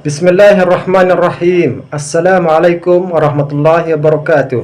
Bismillahirrahmanirrahim. Assalamualaikum warahmatullahi wabarakatuh.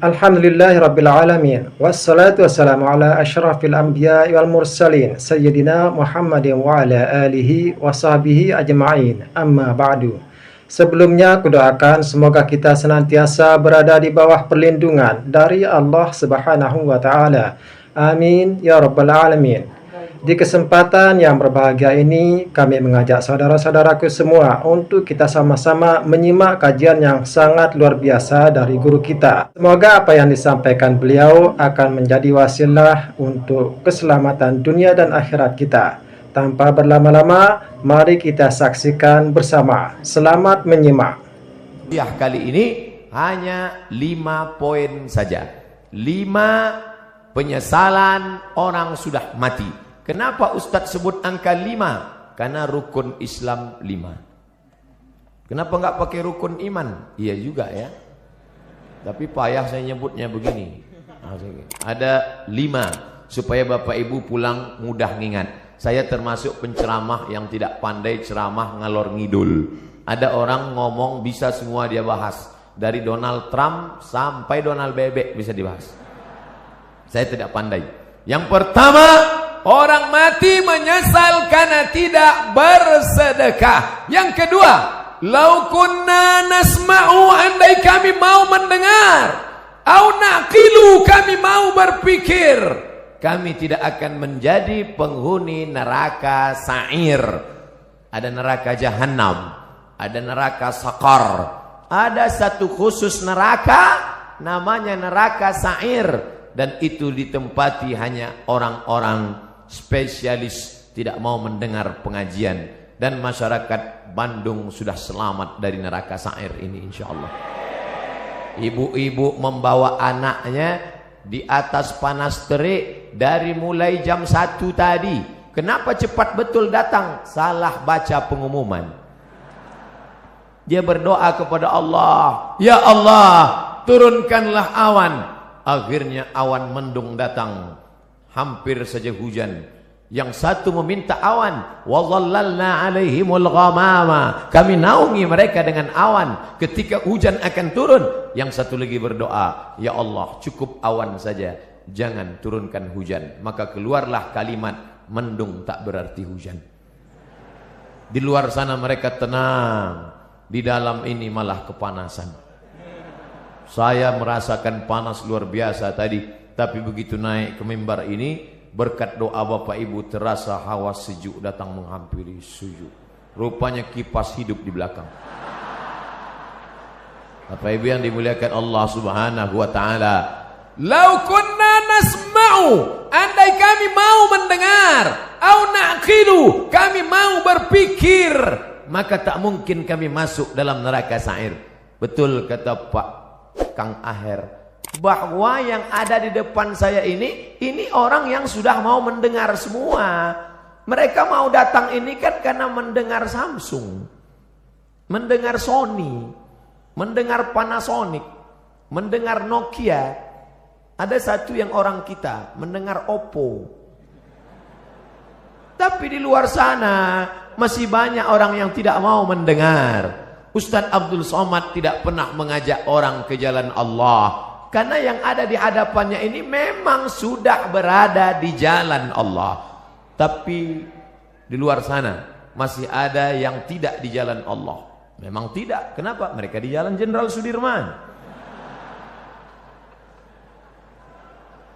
Alhamdulillahirabbil alamin. Wassalatu wassalamu ala asyrafil anbiya'i wal mursalin sayyidina Muhammadin wa ala alihi wa sahbihi ajma'in. Amma ba'du. Sebelumnya kudoakan semoga kita senantiasa berada di bawah perlindungan dari Allah Subhanahu wa taala. Amin ya rabbal alamin. Di kesempatan yang berbahagia ini, kami mengajak saudara-saudaraku semua untuk kita sama-sama menyimak kajian yang sangat luar biasa dari guru kita. Semoga apa yang disampaikan beliau akan menjadi wasilah untuk keselamatan dunia dan akhirat kita. Tanpa berlama-lama, mari kita saksikan bersama. Selamat menyimak. Ya, kali ini hanya 5 poin saja. 5 penyesalan orang sudah mati. Kenapa Ustadz sebut angka 5? Karena rukun Islam 5. Kenapa nggak pakai rukun iman? Iya juga ya. Tapi payah saya nyebutnya begini. Ada 5 supaya Bapak Ibu pulang mudah ngingat. Saya termasuk penceramah yang tidak pandai ceramah ngalor ngidul. Ada orang ngomong bisa semua dia bahas. Dari Donald Trump sampai Donald Bebek bisa dibahas. Saya tidak pandai. Yang pertama, orang mati menyesal karena tidak bersedekah. Yang kedua, lau kunna nasma'u, andai kami mau mendengar, au naqilu, kami mau berpikir, kami tidak akan menjadi penghuni neraka sa'ir. Ada neraka jahanam, ada neraka sakar, ada satu khusus neraka namanya neraka sa'ir, dan itu ditempati hanya orang-orang spesialis, tidak mau mendengar pengajian. Dan masyarakat Bandung sudah selamat dari neraka sa'ir ini insyaallah. Ibu-ibu membawa anaknya di atas panas terik dari mulai jam 1 tadi. Kenapa cepat betul datang? Salah baca pengumuman. Dia berdoa kepada Allah, ya Allah, turunkanlah awan. Akhirnya awan mendung datang, hampir saja hujan. Yang satu meminta awan, wa dhallalna alaihimul ghamama, kami naungi mereka dengan awan ketika hujan akan turun. Yang satu lagi berdoa, ya Allah, cukup awan saja, jangan turunkan hujan. Maka keluarlah kalimat, mendung tak berarti hujan. Di luar sana mereka tenang, di dalam ini malah kepanasan. Saya merasakan panas luar biasa tadi, tapi begitu naik ke mimbar ini, berkat doa Bapak Ibu terasa hawa sejuk datang menghampiri sujud. Rupanya kipas hidup di belakang. Bapak Ibu yang dimuliakan Allah Subhanahu wa taala, lau kunna nasma'u, andai kami mau mendengar, au naqilu, kami mau berpikir, maka tak mungkin kami masuk dalam neraka sa'ir. Betul kata Pak Kang Aher, bahwa yang ada di depan saya ini orang yang sudah mau mendengar semua. Mereka mau datang ini kan karena mendengar Samsung, mendengar Sony, mendengar Panasonic, mendengar Nokia. Ada satu yang orang kita mendengar Oppo. Tapi di luar sana masih banyak orang yang tidak mau mendengar. Ustadz Abdul Somad tidak pernah mengajak orang ke jalan Allah, karena yang ada di hadapannya ini memang sudah berada di jalan Allah. Tapi di luar sana masih ada yang tidak di jalan Allah. Memang tidak. Kenapa? Mereka di jalan Jenderal Sudirman.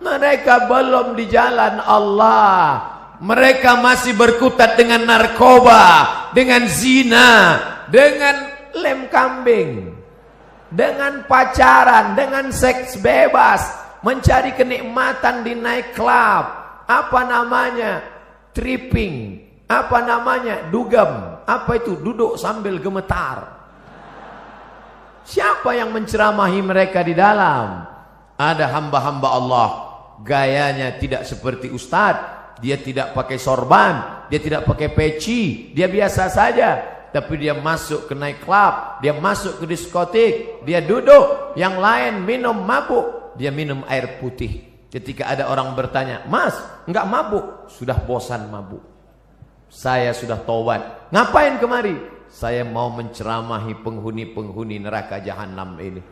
Mereka belum di jalan Allah. Mereka masih berkutat dengan narkoba, dengan zina, dengan lem kambing, dengan pacaran, dengan seks bebas, mencari kenikmatan di nightclub, apa namanya, tripping, apa namanya, dugem, apa itu, duduk sambil gemetar. Siapa yang menceramahi mereka di dalam? Ada hamba-hamba Allah, gayanya tidak seperti ustadz, dia tidak pakai sorban, dia tidak pakai peci, dia biasa saja. Tapi dia masuk ke nightclub, dia masuk ke diskotik, dia duduk, yang lain minum mabuk, dia minum air putih. Ketika ada orang bertanya, Mas, enggak mabuk? Sudah bosan mabuk. Saya sudah tobat. Ngapain kemari? saya mau menceramahi penghuni-penghuni neraka jahanam ini.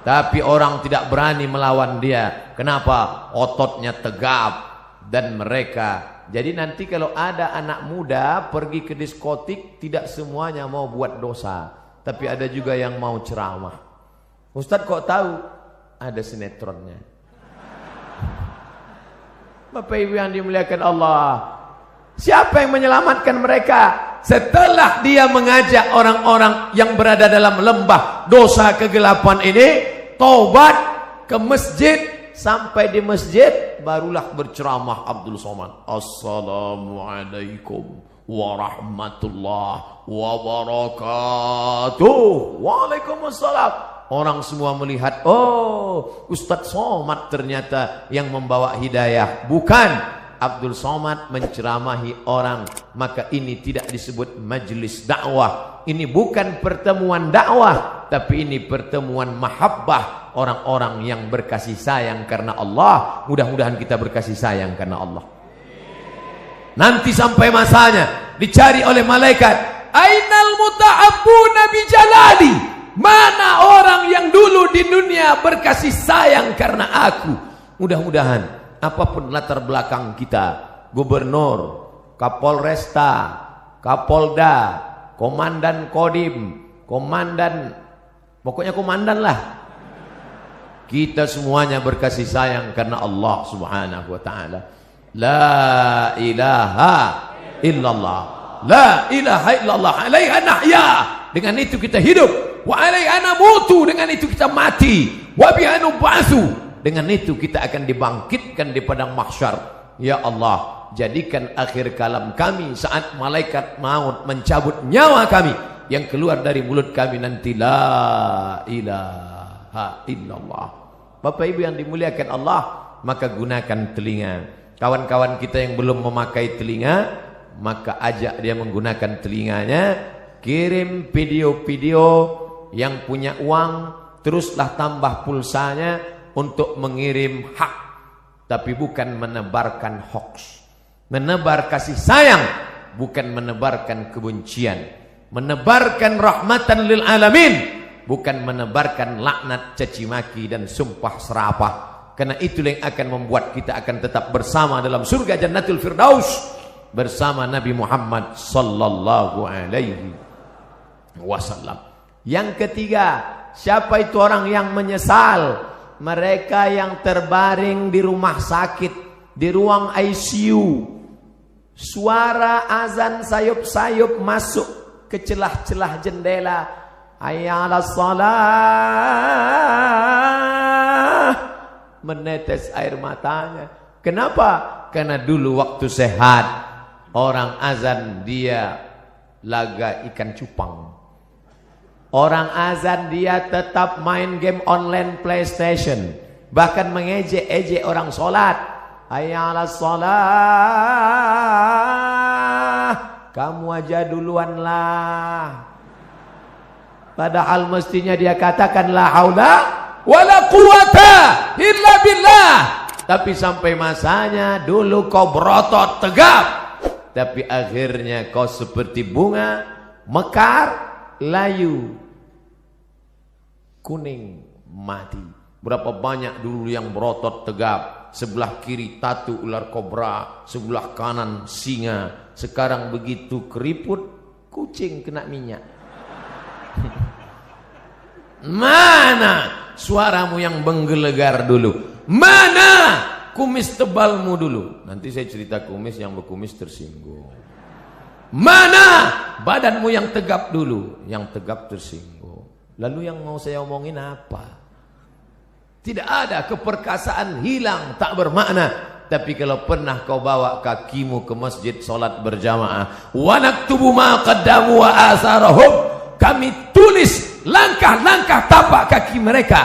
Tapi orang tidak berani melawan dia. Kenapa? Ototnya tegap. Dan mereka, jadi nanti kalau ada anak muda pergi ke diskotik, tidak semuanya mau buat dosa, tapi ada juga yang mau ceramah. Ustadz kok tahu? Ada sinetronnya. Bapak Ibu yang dimuliakan Allah, siapa yang menyelamatkan mereka? Setelah dia mengajak orang-orang yang berada dalam lembah dosa kegelapan ini taubat ke masjid, sampai di masjid barulah berceramah Abdul Somad. Assalamualaikum warahmatullahi wabarakatuh. Waalaikumsalam. Orang semua melihat, oh, Ustadz Somad ternyata yang membawa hidayah. Bukan, Abdul Somad menceramahi orang. Maka ini tidak disebut majelis dakwah. Ini bukan pertemuan dakwah, tapi ini pertemuan mahabbah, orang-orang yang berkasih sayang karena Allah. Mudah-mudahan kita berkasih sayang karena Allah. Nanti sampai masanya dicari oleh malaikat, ainal muta'abbuna bijalali, mana orang yang dulu di dunia berkasih sayang karena aku. Mudah-mudahan apapun latar belakang kita, gubernur, kapolresta, kapolda, komandan kodim, komandan, pokoknya komandan lah, kita semuanya berkasih sayang karena Allah subhanahu wa ta'ala. La ilaha illallah, la ilaha illallah, alaiha nahya, dengan itu kita hidup. Wa alaiha namutu, dengan itu kita mati. Wa biha nub'atsu, dengan itu kita akan dibangkitkan di padang mahsyar. Ya Allah, jadikan akhir kalam kami saat malaikat maut mencabut nyawa kami, yang keluar dari mulut kami nanti la ilaha illallah. Bapak Ibu yang dimuliakan Allah, maka gunakan telinga. Kawan-kawan kita yang belum memakai telinga, maka ajak dia menggunakan telinganya. Kirim video-video, yang punya uang teruslah tambah pulsanya untuk mengirim hak, tapi bukan menebarkan hoax. Menebar kasih sayang, bukan menebarkan kebencian. Menebarkan rahmatan lil alamin, bukan menebarkan laknat, caci maki dan sumpah serapah. Karena itulah yang akan membuat kita akan tetap bersama dalam surga Jannatul Firdaus bersama Nabi Muhammad sallallahu alaihi wasallam. Yang ketiga, siapa itu orang yang menyesal? Mereka yang terbaring di rumah sakit, di ruang ICU. Suara azan sayup-sayup masuk ke celah-celah jendela. Hayya 'alas shalah. Menetes air matanya. Kenapa? Karena dulu waktu sehat, orang azan dia laga ikan cupang. Orang azan dia tetap main game online PlayStation, bahkan mengejek-ejek orang sholat. Hayya 'alas shalah, kamu aja duluan lah. Padahal mestinya dia katakan la haula wala quwata illa billah. Tapi sampai masanya dulu kau berotot tegap, tapi akhirnya kau seperti bunga mekar, layu, kuning, mati. Berapa banyak dulu yang berotot tegap, sebelah kiri tatu ular kobra, sebelah kanan singa. Sekarang begitu keriput, kucing kena minyak. Mana suaramu yang menggelegar dulu? Mana kumis tebalmu dulu? Nanti saya cerita kumis, yang berkumis tersinggung. Mana badanmu yang tegap dulu? Yang tegap tersinggung. Lalu yang mau saya omongin apa? Tidak ada, keperkasaan hilang, tak bermakna. Tapi kalau pernah kau bawa kakimu ke masjid solat berjamaah, wa naktubu ma qaddamu wa asarahum, kami tulis langkah-langkah tapak kaki mereka.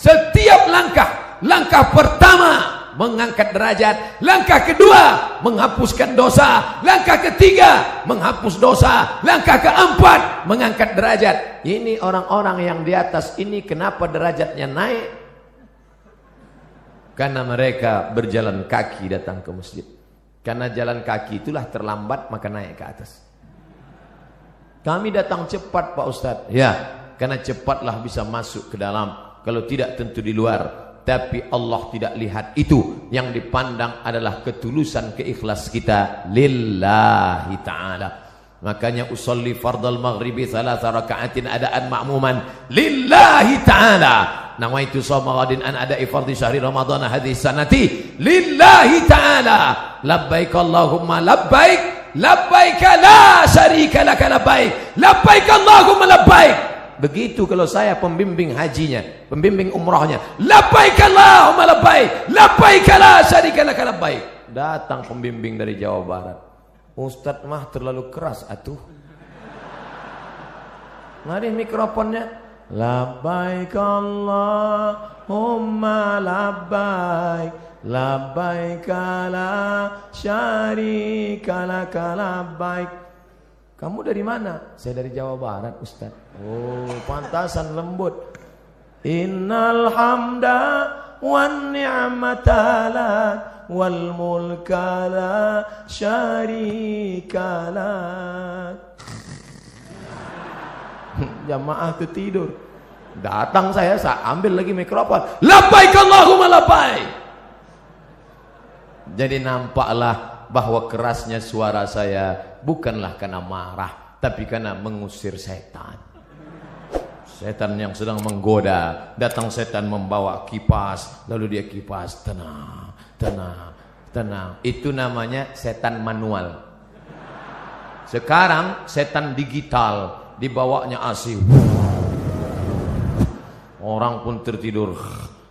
Setiap langkah, langkah pertama mengangkat derajat, langkah kedua menghapuskan dosa, langkah ketiga menghapus dosa, langkah keempat mengangkat derajat. Ini orang-orang yang di atas ini kenapa derajatnya naik? Karena mereka berjalan kaki datang ke masjid. Karena jalan kaki itulah terlambat, maka naik ke atas. Kami datang cepat Pak Ustadz. Ya, karena cepatlah bisa masuk ke dalam. Kalau tidak tentu di luar. Tapi Allah tidak lihat itu. Yang dipandang adalah ketulusan, keikhlas kita lillahi ta'ala. Makanya usolli fardal maghribi thalatha raka'atin adaan ma'muman lillahi ta'ala. Nawaitu shawma ghadin an ada'i fardhi syahri ramadhana hadhihi sanati lillahi ta'ala. Labbaik Allahumma labbaik, labbaik la syarika laka labbaik, labbaik Allahumma labbaik. Begitu kalau saya pembimbing hajinya, pembimbing umrahnya, labbaik Allahumma labbaik, labbaik la syarika laka labbaik. Datang pembimbing dari Jawa Barat. Ustadz mah terlalu keras atuh. Mari mikrofonnya. Labbaik Allahumma labbaik, labbaik la syarika laka labbaik. Kamu dari mana? Saya dari Jawa Barat, Ustaz. Oh, pantasan lembut. Innal hamda wan ni'mata lak wal mulka la syarika lak. Jamaah itu tidur. Datang saya ambil lagi mikrofon. Labbaik Allahumma labbaik. Jadi nampaklah bahwa kerasnya suara saya bukanlah karena marah, tapi karena mengusir setan. Setan yang sedang menggoda. Datang setan membawa kipas, lalu dia kipas, tenang, tenang, tenang. Itu namanya setan manual. Sekarang setan digital, dibawanya AC. Orang pun tertidur.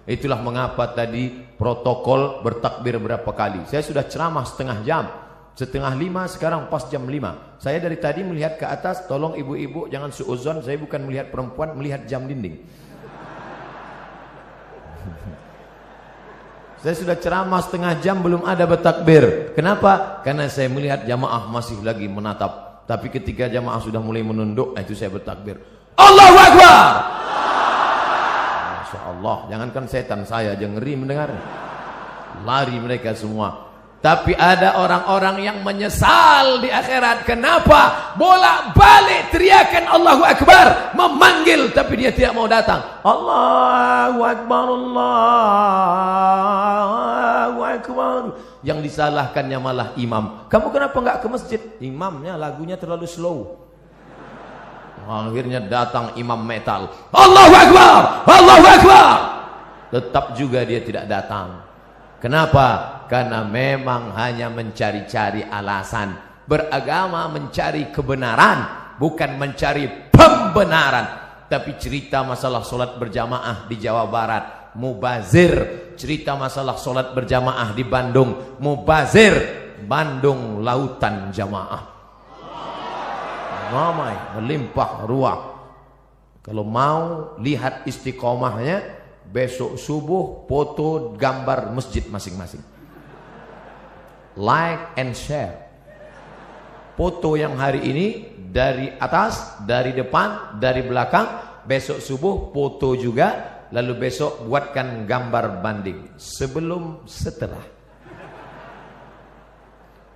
Itulah mengapa tadi protokol bertakbir berapa kali. Saya sudah ceramah setengah jam. Setengah 5 sekarang pas jam 5. Saya dari tadi melihat ke atas. Tolong ibu-ibu jangan suuzon. Saya bukan melihat perempuan, melihat jam dinding. Saya sudah ceramah setengah jam belum ada bertakbir. Kenapa? Karena saya melihat jamaah masih lagi menatap. Tapi ketika jamaah sudah mulai menunduk, itu saya bertakbir. Allahu Akbar. Masya Allah, jangankan setan, saya aja ngeri mendengar. Lari mereka semua. Tapi ada orang-orang yang menyesal di akhirat. Kenapa? Bolak-balik teriakan Allahu Akbar, memanggil tapi dia tidak mau datang. Allahu Akbar, Allahu Akbar. Yang disalahkannya malah imam. Kamu kenapa enggak ke masjid? Imamnya lagunya terlalu slow. Akhirnya datang imam metal. Allahu Akbar, Allahu Akbar. Tetap juga dia tidak datang. Kenapa? Karena memang hanya mencari-cari alasan. Beragama mencari kebenaran, bukan mencari pembenaran. Tapi cerita masalah solat berjamaah di Jawa Barat, mubazir. Cerita masalah solat berjamaah di Bandung, mubazir. Bandung lautan jamaah. Ramai, melimpah ruah. Kalau mau lihat istiqomahnya, besok subuh foto gambar masjid masing-masing. Like and share. Foto yang hari ini dari atas, dari depan, dari belakang. Besok subuh foto juga. Lalu besok buatkan gambar banding. Sebelum, setelah.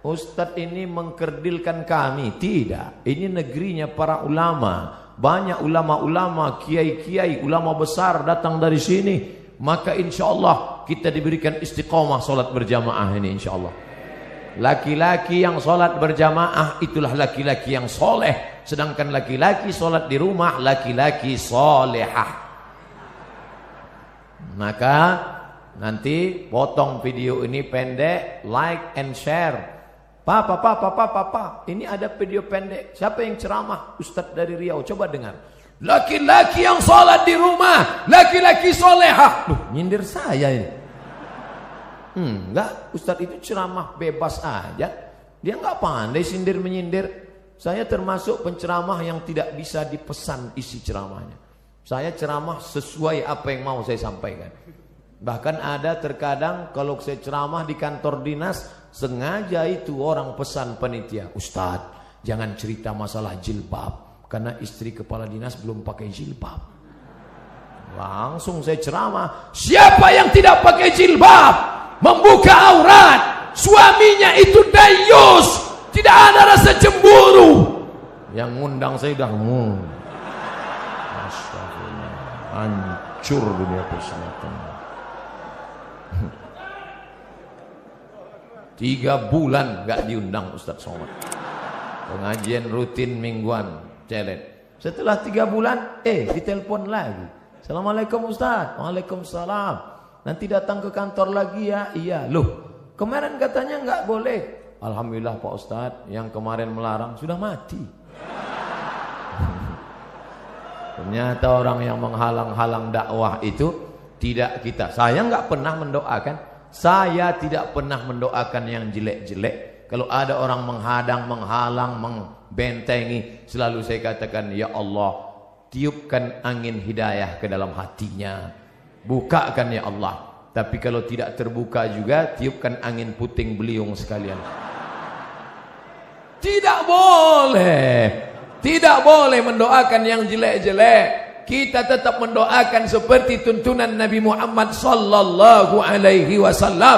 Ustadz ini mengkerdilkan kami. Tidak. Ini negerinya para ulama. Banyak ulama-ulama, kiai-kiai, ulama besar datang dari sini. Maka insya Allah kita diberikan istiqomah solat berjamaah ini insya Allah. Laki-laki yang solat berjamaah itulah laki-laki yang soleh. Sedangkan laki-laki solat di rumah, laki-laki solehah. Maka nanti potong video ini pendek, like and share. Papa, ini ada video pendek. Siapa yang ceramah? Ustadz dari Riau, coba dengar. Laki-laki yang sholat di rumah, laki-laki solehah. Nyindir saya ini. Enggak, Ustadz itu ceramah bebas aja. Dia enggak pandai sindir menyindir. Saya termasuk penceramah yang tidak bisa dipesan isi ceramahnya. Saya ceramah sesuai apa yang mau saya sampaikan. Bahkan ada terkadang kalau saya ceramah di kantor dinas, sengaja itu orang pesan panitia, Ustadz jangan cerita masalah jilbab karena istri kepala dinas belum pakai jilbab. Langsung saya ceramah, siapa yang tidak pakai jilbab, membuka aurat, suaminya itu dayus, tidak ada rasa cemburu. Yang ngundang saya udah Astagfirullah, hancur dunia pesantren. 3 bulan gak diundang Ustaz Somad. Pengajian rutin mingguan, celet. Setelah 3 bulan, ditelepon lagi. Assalamualaikum Ustaz. Waalaikumsalam. Nanti datang ke kantor lagi ya. Iya. Loh, kemarin katanya nggak boleh. Alhamdulillah Pak Ustaz, yang kemarin melarang sudah mati. Ternyata orang yang menghalang-halang dakwah itu tidak kita. Saya nggak pernah mendoakan. Saya tidak pernah mendoakan yang jelek-jelek. Kalau ada orang menghadang, menghalang, membentengi, selalu saya katakan, ya Allah, tiupkan angin hidayah ke dalam hatinya. Bukakan ya Allah. Tapi kalau tidak terbuka juga, tiupkan angin puting beliung sekalian. Tidak boleh. Tidak boleh mendoakan yang jelek-jelek. Kita tetap mendoakan seperti tuntunan Nabi Muhammad sallallahu alaihi wasallam.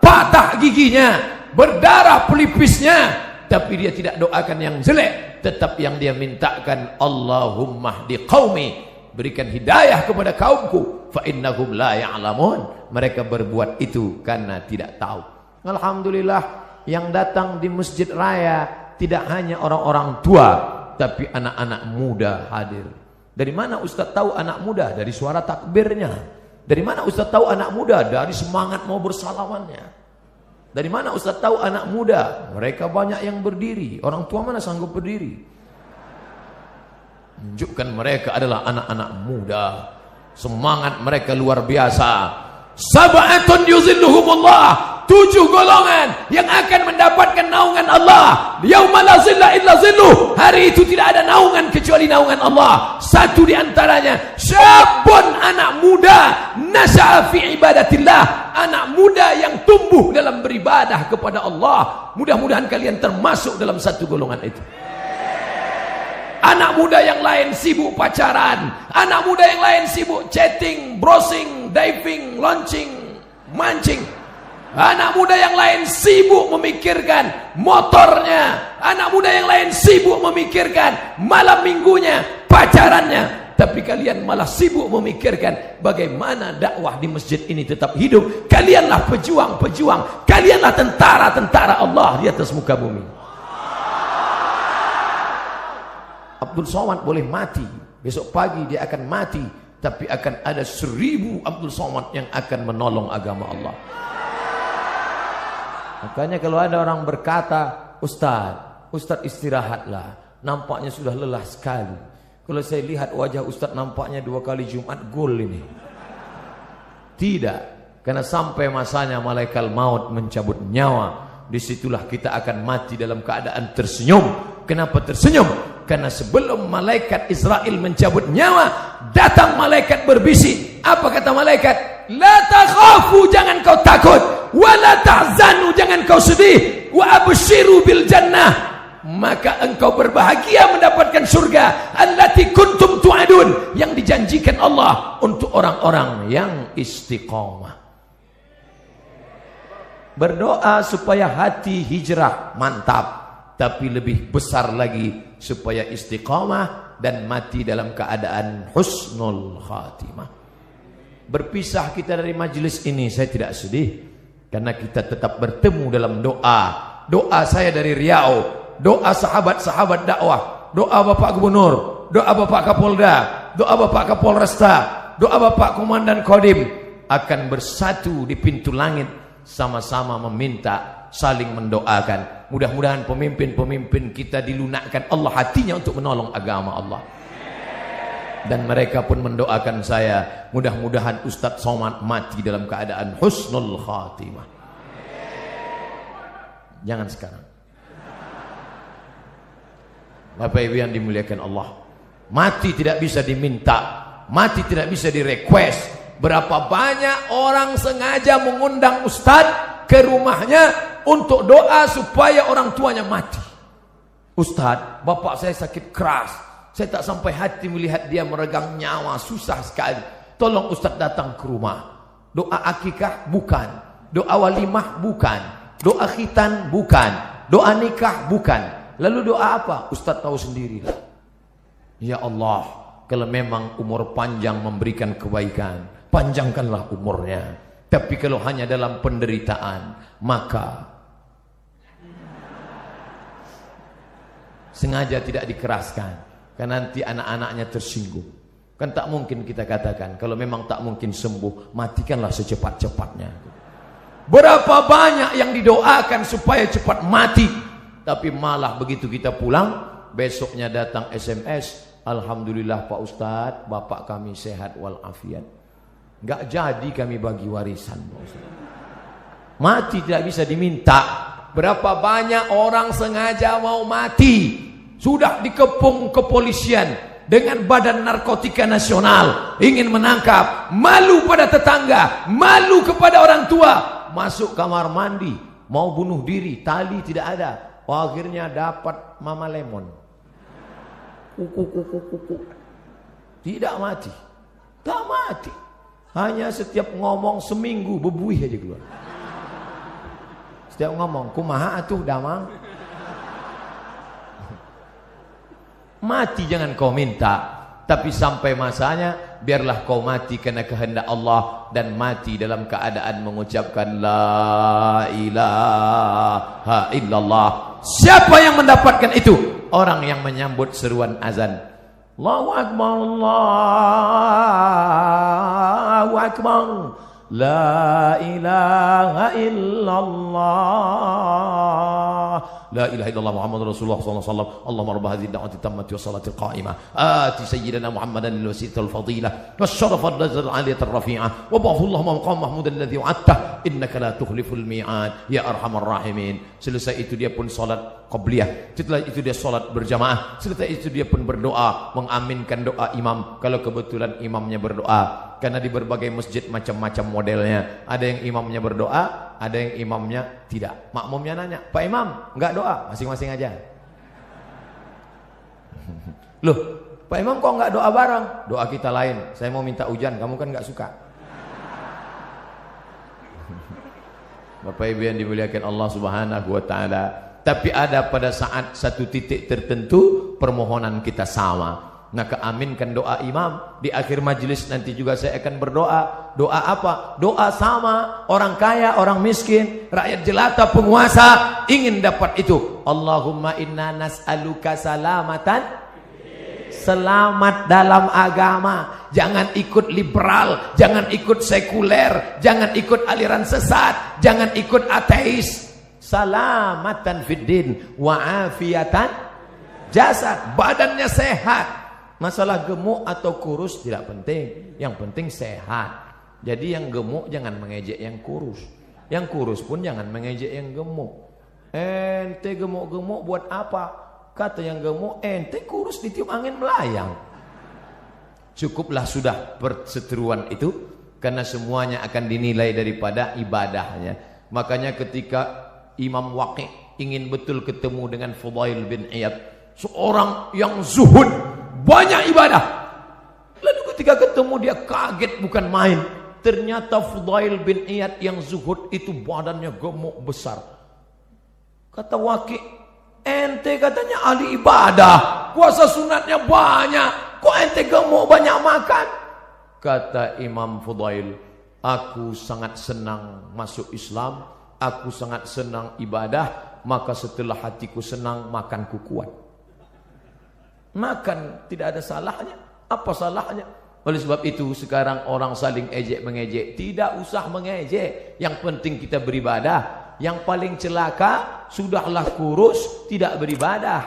Patah giginya, berdarah pelipisnya, tapi dia tidak doakan yang jelek. Tetap yang dia mintakan, Allahumma hdi qaumi, berikan hidayah kepada kaumku, fa innahum la ya'lamun. Mereka berbuat itu karena tidak tahu. Alhamdulillah, yang datang di Masjid Raya tidak hanya orang-orang tua, tapi anak-anak muda hadir. Dari mana Ustaz tahu anak muda? Dari suara takbirnya. Dari mana Ustaz tahu anak muda? Dari semangat mau bersalamannya. Dari mana Ustaz tahu anak muda? Mereka banyak yang berdiri. Orang tua mana sanggup berdiri? Tunjukkan mereka adalah anak-anak muda. Semangat mereka luar biasa. Sab'atun yuzilluhumullah, 7 golongan yang akan mendapatkan naungan Allah. Yauma la zilla illa zilluh, hari itu tidak ada naungan kecuali naungan Allah. Satu di antaranya, syabun, anak muda, nasya'a fi ibadatillah, anak muda yang tumbuh dalam beribadah kepada Allah. Mudah-mudahan kalian termasuk dalam satu golongan itu. Anak muda yang lain sibuk pacaran, anak muda yang lain sibuk chatting, browsing, diving, launching, mancing. Anak muda yang lain sibuk memikirkan motornya, anak muda yang lain sibuk memikirkan malam minggunya, pacarannya. Tapi kalian malah sibuk memikirkan bagaimana dakwah di masjid ini tetap hidup. Kalianlah pejuang-pejuang, kalianlah tentara-tentara Allah di atas muka bumi. Abdul Somad boleh mati, besok pagi dia akan mati, tapi akan ada 1000 Abdul Somad yang akan menolong agama Allah. Makanya kalau ada orang berkata, Ustaz istirahatlah, nampaknya sudah lelah sekali. Kalau saya lihat wajah Ustaz nampaknya 2 kali Jumat gol ini. Tidak, karena sampai masanya malaikat maut mencabut nyawa, disitulah kita akan mati dalam keadaan tersenyum. Kenapa tersenyum? Karena sebelum malaikat Israel mencabut nyawa, datang malaikat berbisik. Apa kata malaikat? La takhafu, jangan kau takut. Wa la tahzanu, jangan kau sedih. Wa abshiru bil jannah, maka engkau berbahagia mendapatkan surga. Allati kuntum tu'adun, yang dijanjikan Allah untuk orang-orang yang istiqamah. Berdoa supaya hati hijrah, mantap. Tapi lebih besar lagi supaya istiqamah dan mati dalam keadaan husnul khatimah. Berpisah kita dari majelis ini saya tidak sedih, karena kita tetap bertemu dalam doa. Doa saya dari Riau, doa sahabat-sahabat dakwah, doa Bapak Gubernur, doa Bapak Kapolda, doa Bapak Kapolresta, doa Bapak Komandan Kodim akan bersatu di pintu langit, sama-sama meminta, saling mendoakan. Mudah-mudahan pemimpin-pemimpin kita dilunakkan Allah hatinya untuk menolong agama Allah. Dan mereka pun mendoakan saya, mudah-mudahan Ustaz Somad mati dalam keadaan husnul khatimah. Jangan sekarang. Bapak Ibu yang dimuliakan Allah, mati tidak bisa diminta, mati tidak bisa direquest. Berapa banyak orang sengaja mengundang Ustaz ke rumahnya untuk doa supaya orang tuanya mati. Ustaz, bapak saya sakit keras, saya tak sampai hati melihat dia meregang nyawa, susah sekali. Tolong Ustaz datang ke rumah. Doa akikah bukan, doa walimah bukan, doa khitan bukan, doa nikah bukan. Lalu doa apa? Ustaz tahu sendirilah. Ya Allah, kalau memang umur panjang memberikan kebaikan, panjangkanlah umurnya. Tapi kalau hanya dalam penderitaan, maka sengaja tidak dikeraskan, karena nanti anak-anaknya tersinggung. Kan tak mungkin kita katakan, kalau memang tak mungkin sembuh, matikanlah secepat-cepatnya. Berapa banyak yang didoakan supaya cepat mati, tapi malah begitu kita pulang, besoknya datang SMS, alhamdulillah Pak Ustadz, bapak kami sehat walafiat. Enggak jadi kami bagi warisan, Pak Ustadz. Mati tidak bisa diminta. Berapa banyak orang sengaja mau mati, sudah dikepung kepolisian dengan Badan Narkotika Nasional, ingin menangkap, malu pada tetangga, malu kepada orang tua, masuk kamar mandi, mau bunuh diri, tali tidak ada, akhirnya dapat Mama Lemon, tidak mati, tak mati, hanya setiap ngomong seminggu bebuih aja keluar, setiap ngomong kumaha atuh damang. Mati jangan kau minta, tapi sampai masanya biarlah kau mati karena kehendak Allah, dan mati dalam keadaan mengucapkan la ilaha illallah. Siapa yang mendapatkan itu? Orang yang menyambut seruan azan. Allahu akbar, Allahu akbar, la ilaha illallah, la ilaha illallah Muhammad Rasulullah sallallahu alaihi wasallam. Allahumma rabb hadhihi ad-da'wati tammati was salati al-qa'imah ati sayyidina Muhammadan al-wasilata al-fadilah wasyarafa al-darajat al-'aliyata ar-rafi'ah wa ba'athu Allahumma maqam mahmudan alladhi wa'adta innaka la tukhliful mi'ad ya arhamar rahimin. Selesai itu dia pun salat qabliyah, setelah itu dia salat berjamaah, setelah itu dia pun berdoa, mengaminkan doa imam kalau kebetulan imamnya berdoa. Karena di berbagai masjid macam-macam modelnya, ada yang imamnya berdoa, ada yang imamnya tidak. Makmumnya nanya, Pak Imam enggak doa? Masing-masing aja. Loh, Pak Imam kok enggak doa bareng? Doa kita lain, saya mau minta hujan, kamu kan enggak suka. Bapak Ibu yang dimuliakan Allah Subhanahu wa taala. Tapi ada pada saat satu titik tertentu permohonan kita sama. Maka aminkan doa imam. Di akhir majelis nanti juga saya akan berdoa. Doa apa? Doa sama. Orang kaya, orang miskin, rakyat jelata, penguasa ingin dapat itu. Allahumma inna nas'aluka salamatan, selamat dalam agama. Jangan ikut liberal, jangan ikut sekuler, jangan ikut aliran sesat, jangan ikut ateis. Salamatan fid din wa afiatan jasad, badannya sehat. Masalah gemuk atau kurus tidak penting, yang penting sehat. Jadi yang gemuk jangan mengejek yang kurus, yang kurus pun jangan mengejek yang gemuk. Ente gemuk-gemuk buat apa? Kata yang gemuk, ente kurus ditiup angin melayang. Cukuplah sudah perseteruan itu, karena semuanya akan dinilai daripada ibadahnya. Makanya ketika Imam Waqi' ingin betul ketemu dengan Fudail bin Iyad, seorang yang zuhud, banyak ibadah. Lalu ketika ketemu dia kaget bukan main. Ternyata Fudail bin Iyad yang zuhud itu badannya gemuk besar. Kata Waqi', ente katanya ahli ibadah, puasa sunatnya banyak, kok ente gemuk banyak makan? Kata Imam Fudail, aku sangat senang masuk Islam, aku sangat senang ibadah, maka setelah hatiku senang makanku kuat. Makan tidak ada salahnya. Apa salahnya? Oleh sebab itu sekarang orang saling ejek mengejek. Tidak usah mengejek. Yang penting kita beribadah. Yang paling celaka, sudahlah kurus tidak beribadah.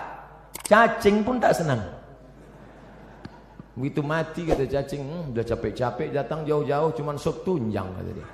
Cacing pun tak senang. Begitu mati kata cacing, udah capek-capek datang jauh-jauh cuman sop tunjang kata dia.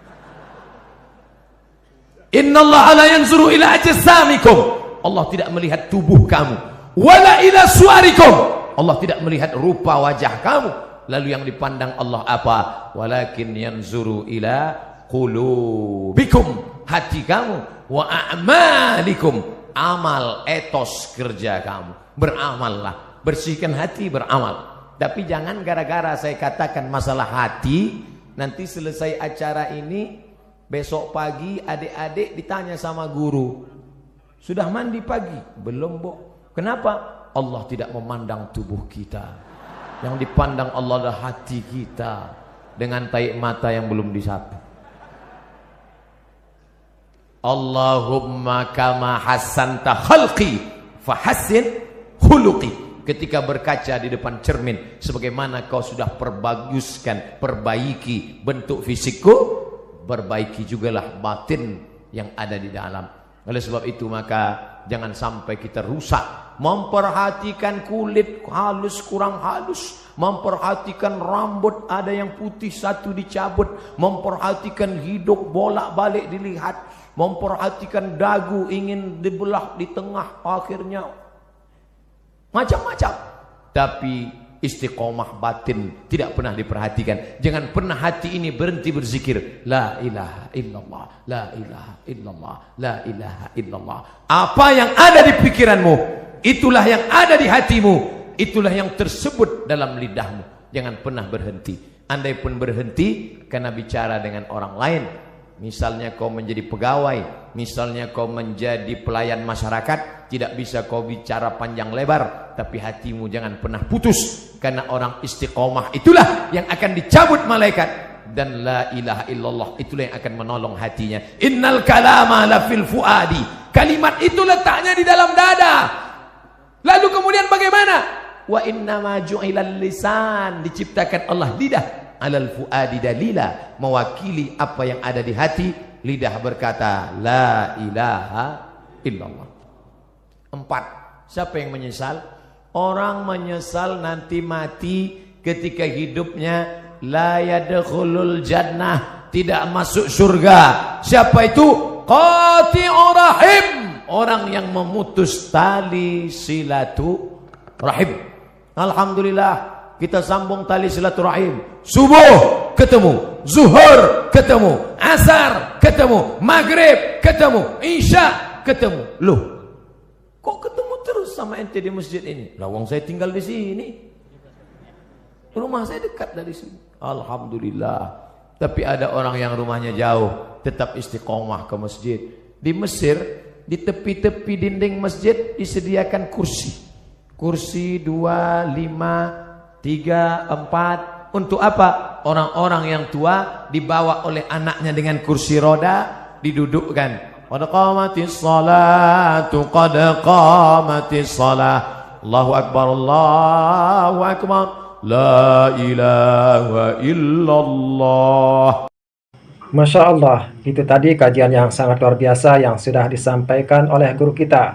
Innallaha la yanzuru ila ajsamikum. Allah tidak melihat tubuh kamu. Wala ila suarikum. Allah tidak melihat rupa wajah kamu. Lalu yang dipandang Allah apa? Walakin yanzuru ila qulubikum, hati kamu, wa a'malikum, amal, etos kerja kamu. Beramallah, bersihkan hati, beramal. Tapi jangan gara-gara saya katakan masalah hati, nanti selesai acara ini besok pagi adik-adik ditanya sama guru, sudah mandi pagi? Belum, Bu. Kenapa? Allah tidak memandang tubuh kita. Yang dipandang Allah adalah hati kita dengan taik mata yang belum disapu. Allahumma kama hassanta khalqi fahassin khuluqi. Ketika berkaca di depan cermin, sebagaimana kau sudah perbaiki bentuk fisikku, perbaiki jugalah batin yang ada di dalam. Oleh sebab itu maka jangan sampai kita rusak memperhatikan kulit halus kurang halus, memperhatikan rambut ada yang putih satu dicabut, memperhatikan hidung bolak-balik dilihat, memperhatikan dagu ingin dibelah di tengah, akhirnya macam-macam. Tapi istiqomah batin tidak pernah diperhatikan. Jangan pernah hati ini berhenti berzikir la ilaha illallah, la ilaha illallah, la ilaha illallah. Apa yang ada di pikiranmu, itulah yang ada di hatimu, itulah yang tersebut dalam lidahmu. Jangan pernah berhenti. Andai pun berhenti karena bicara dengan orang lain, misalnya kau menjadi pegawai, misalnya kau menjadi pelayan masyarakat, tidak bisa kau bicara panjang lebar, tapi hatimu jangan pernah putus, karena orang istiqomah itulah yang akan dicabut malaikat, dan la ilaha illallah itulah yang akan menolong hatinya. Innal kalama la fil fuadi, kalimat itu letaknya di dalam dada. Lalu kemudian bagaimana? Wa innama ju'ilal lisan, diciptakan Allah lidah, alal fuadi dalila, mewakili apa yang ada di hati. Lidah berkata la ilaha illallah. 4. Siapa yang menyesal? Orang menyesal nanti mati ketika hidupnya la yadkhulul jannah, tidak masuk surga. Siapa itu? Qati'ur rahim, orang yang memutus tali silaturahim. Alhamdulillah kita sambung tali silaturahim. Subuh ketemu, zuhur ketemu, asar ketemu, maghrib ketemu, isya ketemu. Loh, kok ketemu terus sama ente di masjid ini? Lah wong saya tinggal di sini. Rumah saya dekat dari sini. Alhamdulillah. Tapi ada orang yang rumahnya jauh, tetap istiqomah ke masjid. Di Mesir, di tepi-tepi dinding masjid disediakan kursi. Kursi 2, 5, 3, 4. Untuk apa? Orang-orang yang tua dibawa oleh anaknya dengan kursi roda, didudukkan. Qad qamatis salatu, qad qamatis salah. Allahu akbar, Allahu akbar. La ilaha illallah. Masya Allah, itu tadi kajian yang sangat luar biasa yang sudah disampaikan oleh guru kita.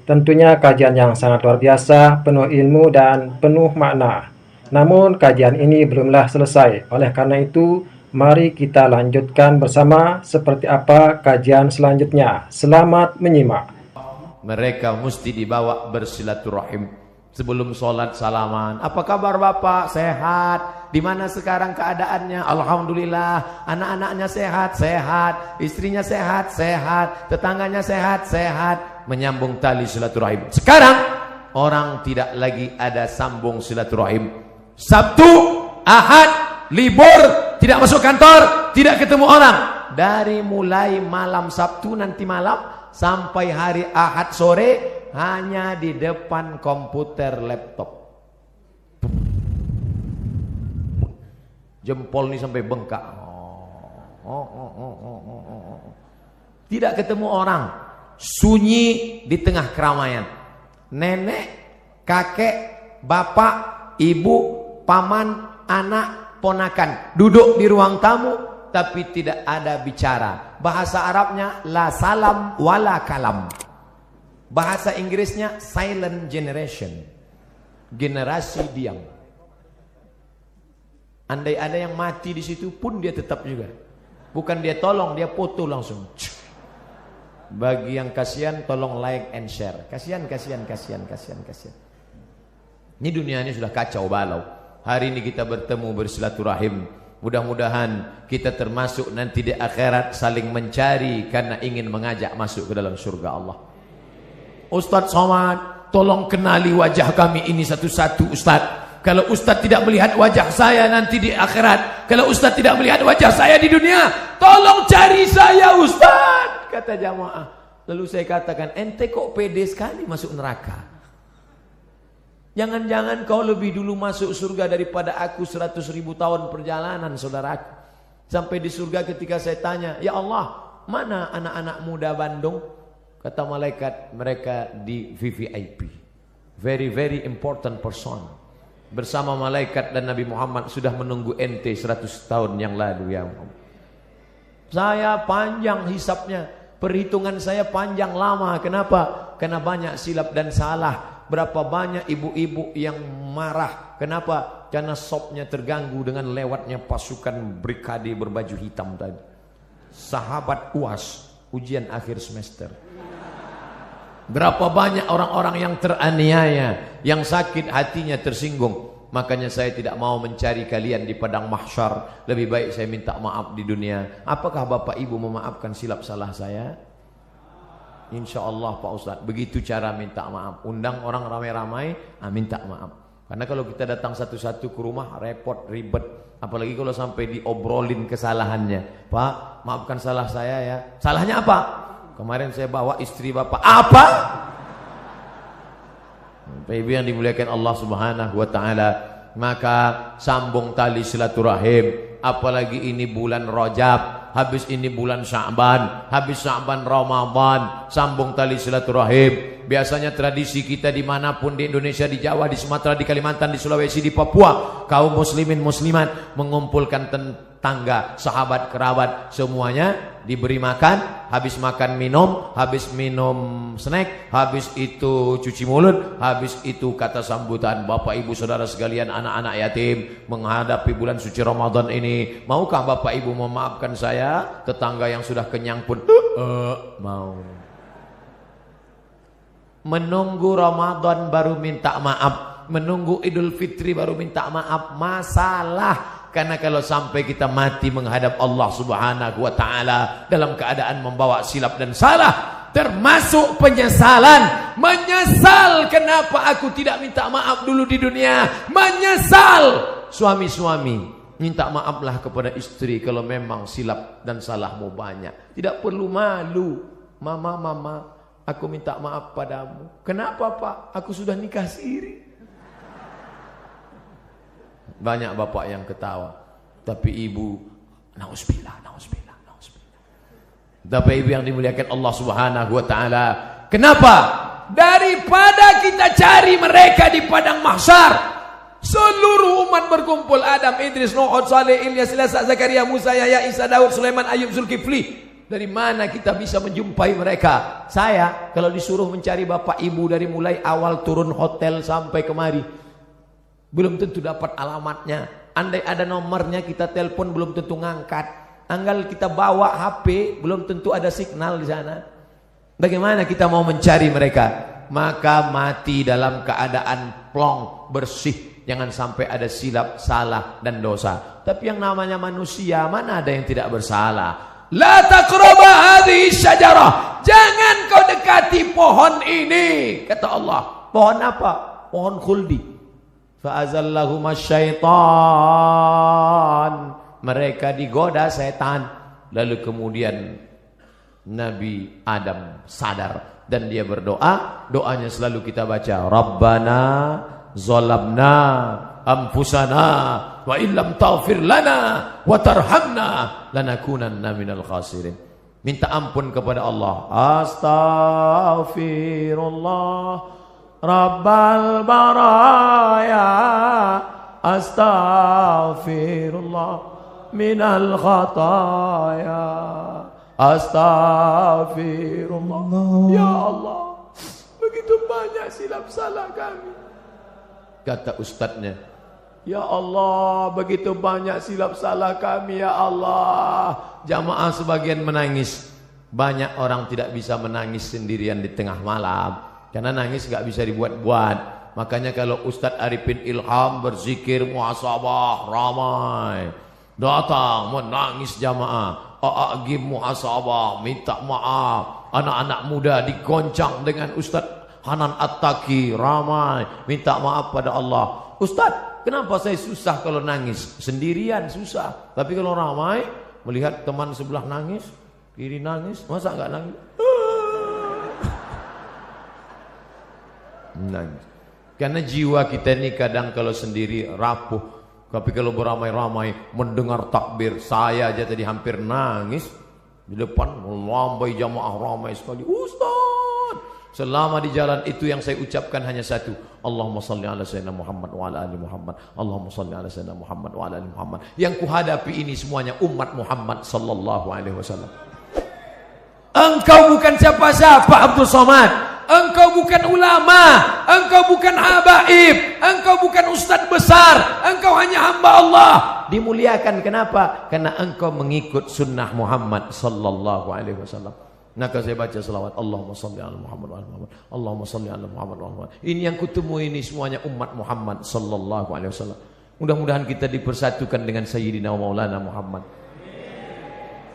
Tentunya kajian yang sangat luar biasa, penuh ilmu dan penuh makna. Namun kajian ini belumlah selesai. Oleh karena itu, mari kita lanjutkan bersama seperti apa kajian selanjutnya. Selamat menyimak. Mereka mesti dibawa bersilaturahim. Sebelum sholat salaman, apa kabar Bapak? Sehat? Di mana sekarang keadaannya? Alhamdulillah. Anak-anaknya sehat? Sehat. Istrinya sehat? Sehat. Tetangganya sehat? Sehat. Menyambung tali silaturahim. Sekarang orang tidak lagi ada sambung silaturahim. Sabtu, Ahad, libur, tidak masuk kantor, tidak ketemu orang. Dari mulai malam Sabtu nanti malam sampai hari Ahad sore, hanya di depan komputer laptop. Jempol ini sampai bengkak. Tidak ketemu orang. Sunyi di tengah keramaian. Nenek, kakek, bapak, ibu, paman, anak, ponakan duduk di ruang tamu, tapi tidak ada bicara. Bahasa Arabnya la salam wala kalam. Bahasa Inggrisnya silent generation, generasi diam. Andai ada yang mati di situ pun dia tetap juga. Bukan dia tolong, dia foto langsung. Bagi yang kasihan tolong like and share. Kasihan. Ini dunia ini sudah kacau balau. Hari ini kita bertemu bersilaturahim. Mudah-mudahan kita termasuk nanti di akhirat saling mencari karena ingin mengajak masuk ke dalam surga Allah. Ustadz Somad, tolong kenali wajah kami ini satu-satu Ustadz. Kalau Ustadz tidak melihat wajah saya nanti di akhirat, kalau Ustadz tidak melihat wajah saya di dunia, tolong cari saya Ustadz, kata jamaah. Lalu saya katakan, ente kok pede sekali masuk neraka? Jangan-jangan kau lebih dulu masuk surga daripada aku 100.000 tahun perjalanan, saudaraku. Sampai di surga ketika saya tanya, ya Allah, mana anak-anak muda Bandung? Kata malaikat, mereka di VVIP. Very, very important person. Bersama malaikat dan Nabi Muhammad sudah menunggu ente 100 tahun yang lalu, ya Muhammad. Saya panjang hisapnya. Perhitungan saya panjang lama. Kenapa? Karena banyak silap dan salah. Berapa banyak ibu-ibu yang marah. Kenapa? Karena sopnya terganggu dengan lewatnya pasukan brigade berbaju hitam tadi. Sahabat UAS, ujian akhir semester. Berapa banyak orang-orang yang teraniaya, yang sakit hatinya tersinggung. Makanya saya tidak mau mencari kalian di padang mahsyar. Lebih baik saya minta maaf di dunia. Apakah Bapak Ibu memaafkan silap salah saya? Insya Allah Pak Ustadz. Begitu cara minta maaf. Undang orang ramai-ramai, minta maaf. Karena kalau kita datang satu-satu ke rumah, repot, ribet. Apalagi kalau sampai diobrolin kesalahannya. Pak, maafkan salah saya ya. Salahnya apa? Kemarin saya bawa istri Bapak. Apa? Ibu yang dimuliakan Allah Subhanahu wa taala, maka sambung tali silaturahim. Apalagi ini bulan Rajab, habis ini bulan Sya'ban, habis Sya'ban Ramadan, sambung tali silaturahim. Biasanya tradisi kita dimanapun di Indonesia, di Jawa, di Sumatera, di Kalimantan, di Sulawesi, di Papua, kaum muslimin muslimat mengumpulkan tetangga, sahabat, kerabat, semuanya diberi makan. Habis makan minum, habis minum snack, habis itu cuci mulut, habis itu kata sambutan. Bapak Ibu saudara sekalian, anak-anak yatim menghadapi bulan suci Ramadan ini, maukah Bapak Ibu memaafkan saya? Tetangga yang sudah kenyang pun mau. Menunggu Ramadan baru minta maaf, menunggu Idul Fitri baru minta maaf, masalah. Karena kalau sampai kita mati menghadap Allah Subhanahu wa taala dalam keadaan membawa silap dan salah, termasuk penyesalan. Menyesal kenapa aku tidak minta maaf dulu di dunia. Menyesal. Suami-suami, minta maaflah kepada istri kalau memang silap dan salahmu banyak. Tidak perlu malu. Mama, aku minta maaf padamu. Kenapa Pak? Aku sudah nikah siri. Banyak bapak yang ketawa, tapi ibu, nauzubillah. Tapi ibu yang dimuliakan Allah Subhanahu wa taala, kenapa? Daripada kita cari mereka di padang mahsyar, seluruh umat berkumpul, Adam, Idris, Nuh, Saleh, Ilyas, Ilyasan, Zakaria, Musa, Yahya, Isa, Daud, Sulaiman, Ayub, Zulkifli. Dari mana kita bisa menjumpai mereka? Saya kalau disuruh mencari bapak ibu dari mulai awal turun hotel sampai kemari, belum tentu dapat alamatnya. Andai ada nomornya kita telepon belum tentu ngangkat. Anggal kita bawa HP belum tentu ada signal di sana. Bagaimana kita mau mencari mereka? Maka mati dalam keadaan plong, bersih. Jangan sampai ada silap, salah dan dosa. Tapi yang namanya manusia, mana ada yang tidak bersalah? La taqraba hadhihi syajarah. Jangan kau dekati pohon ini, kata Allah. Pohon apa? Pohon khuldi. Fa'azallahuma syaitan. Mereka digoda setan. Lalu kemudian Nabi Adam sadar dan dia berdoa. Doanya selalu kita baca, Rabbana zalamna anfusana wa illam taghfir lana wa tarhamna lanakunanna minal khasirin. Minta ampun kepada Allah. Astaghfirullah Rabbal baraya, astaghfirullah minal khataya, astaghfirullah. Ya Allah, begitu banyak silap salah kami. Kata ustadznya, ya Allah, begitu banyak silap salah kami ya Allah. Jamaah sebagian menangis. Banyak orang tidak bisa menangis sendirian di tengah malam. Karena nangis gak bisa dibuat-buat. Makanya kalau Ustadz Arifin Ilham berzikir muhasabah ramai, datang menangis jamaah. A'agim muhasabah, minta maaf. Anak-anak muda digoncang dengan Ustadz Hanan At-Taqi, ramai minta maaf pada Allah. Ustadz, kenapa saya susah kalau nangis? Sendirian susah. Tapi kalau ramai, melihat teman sebelah nangis, kiri nangis, masa gak nangis? Nangis. Karena jiwa kita ini kadang kalau sendiri rapuh, tapi kalau beramai-ramai mendengar takbir, saya aja tadi hampir nangis di depan melambai jamaah ramai sekali. Ustaz, selama di jalan itu yang saya ucapkan hanya satu, Allahumma salli ala sayyidina Muhammad wa ala ali Muhammad, Allahumma salli ala sayyidina Muhammad wa ala ali Muhammad. Yang kuhadapi ini semuanya umat Muhammad sallallahu alaihi wasallam. Engkau bukan siapa-siapa Abdul Somad. Engkau bukan ulama, engkau bukan habaib, engkau bukan ustadz besar, engkau hanya hamba Allah. Dimuliakan kenapa? Karena engkau mengikut sunnah Muhammad sallallahu alaihi wasallam. Maka saya baca selawat, Allahumma salli ala Muhammad wa ala Muhammad, Allahumma salli ala Muhammad wa ala Muhammad. Ini yang kutemui ini semuanya umat Muhammad sallallahu alaihi wasallam. Mudah-mudahan kita dipersatukan dengan Sayyidina Maulana Muhammad.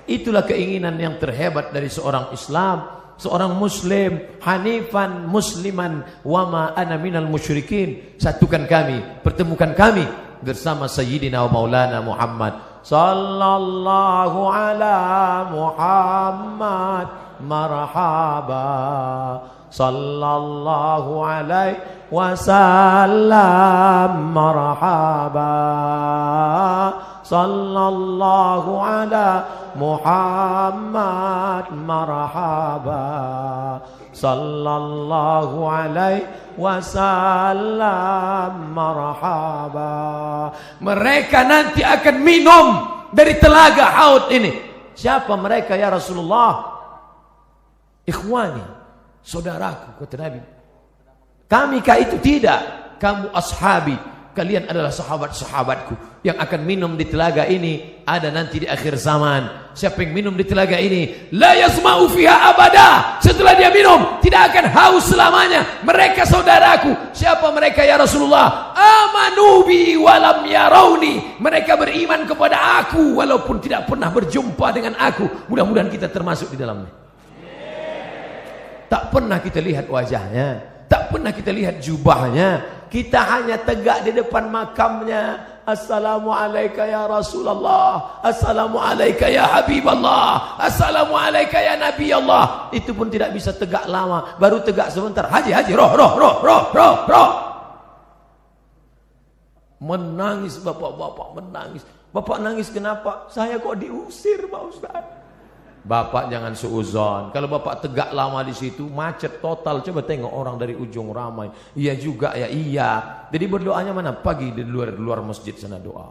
Itulah keinginan yang terhebat dari seorang Islam, seorang muslim, hanifan musliman wa ma ana minal musyrikin. Satukan kami, pertemukan kami bersama Sayyidina Maulana Muhammad sallallahu ala Muhammad marhaba sallallahu alaihi wasallam marhaba sallallahu ala Muhammad marhaba sallallahu alaihi wasallam marhaba. Mereka nanti akan minum dari telaga haud ini. Siapa mereka ya Rasulullah? Ikhwani, saudaraku, kata Nabi. Kami kah itu? Tidak. Kamu ashabi, kalian adalah sahabat-sahabatku yang akan minum di telaga ini. Ada nanti di akhir zaman, siapa yang minum di telaga ini, la yasma'u fiha abada. Setelah dia minum, tidak akan haus selamanya. Mereka saudaraku. Siapa mereka ya Rasulullah? Amanu bi walam yarawni. Mereka beriman kepada aku walaupun tidak pernah berjumpa dengan aku. Mudah-mudahan kita termasuk di dalamnya. Tak pernah kita lihat wajahnya, tak pernah kita lihat jubahnya. Kita hanya tegak di depan makamnya. Assalamualaikum ya Rasulullah, Assalamualaikum ya Habiballah, Assalamualaikum ya Nabi Allah. Itu pun tidak bisa tegak lama, baru tegak sebentar. Haji roh. Menangis bapak-bapak, menangis. Bapak nangis kenapa? Saya kok diusir Pak Ustaz. Bapak jangan suuzon. Kalau bapak tegak lama di situ macet total. Coba tengok orang dari ujung ramai. Iya juga ya, iya. Jadi berdoanya mana? Pagi di luar masjid sana doa.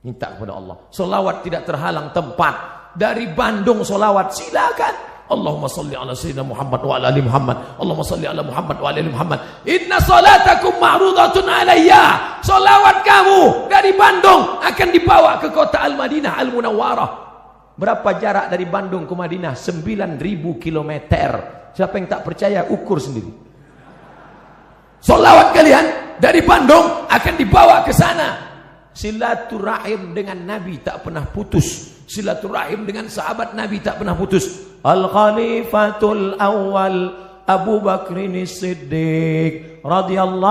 Minta kepada Allah. Solawat tidak terhalang tempat. Dari Bandung solawat silakan. Allahumma salli ala sayyidina Muhammad wa ala ali Muhammad. Allahumma salli ala Muhammad wa ala ali Muhammad. Inna salatakum ma'rudatun alayya. Solawat kamu dari Bandung akan dibawa ke kota Al-Madinah Al-Munawwarah. Berapa jarak dari Bandung ke Madinah? 9.000 km. Siapa yang tak percaya, ukur sendiri. Solawat kalian dari Bandung akan dibawa ke sana. Silaturahim dengan Nabi tak pernah putus. Silaturahim dengan sahabat Nabi tak pernah putus. Al-Khalifatul Awwal Abu Bakrin Siddiq radhiyallahu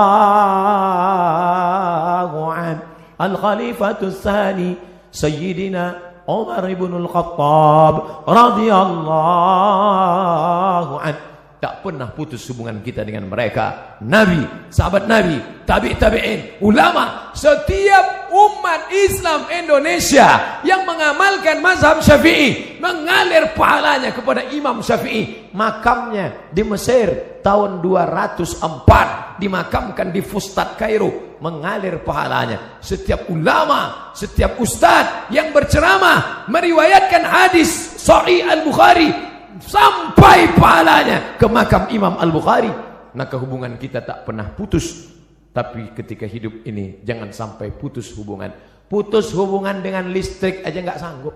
an. Al-Khalifatul Tsani Sayyidina Umar ibn al-Khattab radhiyallahu an. Tak pernah putus hubungan kita dengan mereka. Nabi, sahabat Nabi, tabi'in, ulama. Setiap umat Islam Indonesia yang mengamalkan mazhab Syafi'i mengalir pahalanya kepada Imam Syafi'i. Makamnya di Mesir tahun 204, dimakamkan di Fustat Kairo, mengalir pahalanya. Setiap ulama, setiap ustadz yang berceramah meriwayatkan hadis Sahih Al-Bukhari sampai pahalanya ke makam Imam Al-Bukhari. Maka hubungan kita tak pernah putus. Tapi ketika hidup ini jangan sampai putus hubungan. Putus hubungan dengan listrik aja nggak sanggup.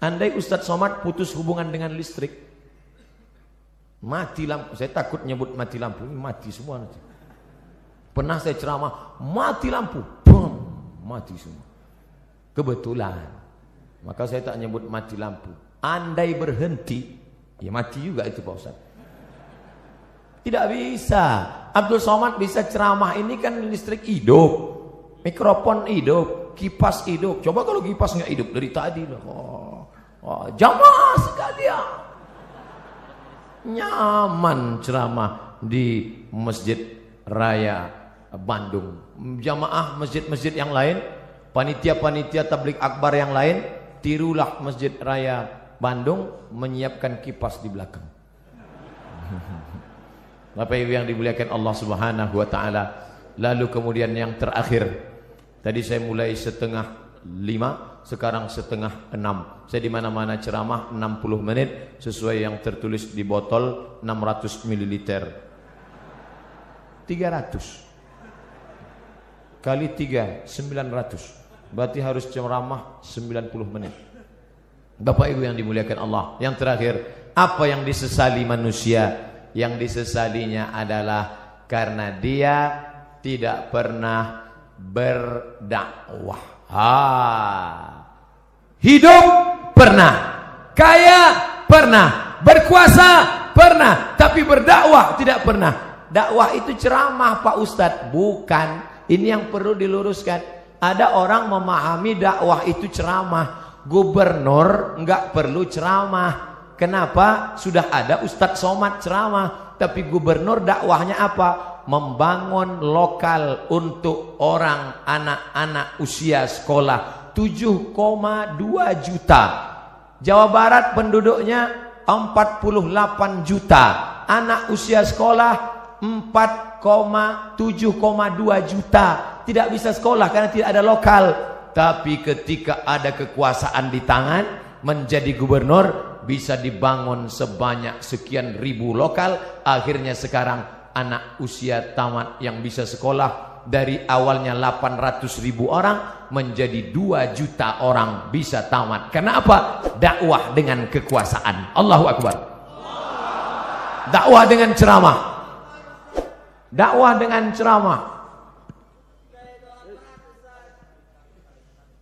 Andai Ustadz Somad putus hubungan dengan listrik, mati lampu. Saya takut nyebut mati lampu, ini mati semua nanti. Pernah saya ceramah, mati lampu, boom, mati semua. Kebetulan. Maka saya tak nyebut mati lampu. Andai berhenti, ya mati juga itu Pak Ustaz. Tidak bisa. Abdul Somad bisa ceramah, ini kan listrik hidup, mikrofon hidup, kipas hidup. Coba kalau kipas nggak hidup dari tadi loh. Jamaah sekalian, nyaman ceramah di masjid Raya Bandung. Jamaah masjid-masjid yang lain, panitia-panitia tabligh akbar yang lain, tirulah Masjid Raya Bandung menyiapkan kipas di belakang. Bapak Ibu yang dimuliakan Allah Subhanahu wa taala. Lalu kemudian yang terakhir, tadi saya mulai 4:30, sekarang 5:30. Saya di mana-mana ceramah 60 menit sesuai yang tertulis di botol 600 ml. 300 kali 3 900. Berarti harus ceramah 90 menit. Bapak Ibu yang dimuliakan Allah. Yang terakhir, apa yang disesali manusia? Yang disesalinya adalah karena dia tidak pernah berdakwah. Hidup pernah, kaya pernah, berkuasa pernah, tapi berdakwah tidak pernah. Dakwah itu ceramah Pak Ustadz, bukan. Ini yang perlu diluruskan. Ada orang memahami dakwah itu ceramah. Gubernur enggak perlu ceramah. Kenapa? Sudah ada Ustadz Somad ceramah. Tapi gubernur dakwahnya apa? Membangun lokal untuk orang anak-anak usia sekolah. 7,2 juta. Jawa Barat penduduknya 48 juta. Anak usia sekolah 7,2 juta. Tidak bisa sekolah karena tidak ada lokal. Tapi ketika ada kekuasaan di tangan, menjadi gubernur, bisa dibangun sebanyak sekian ribu lokal. Akhirnya sekarang anak usia tamat yang bisa sekolah dari awalnya 800.000 orang menjadi 2 juta orang bisa tamat. Karena apa? Dakwah dengan kekuasaan. Allahu Akbar. Dakwah dengan ceramah. Dakwah dengan ceramah.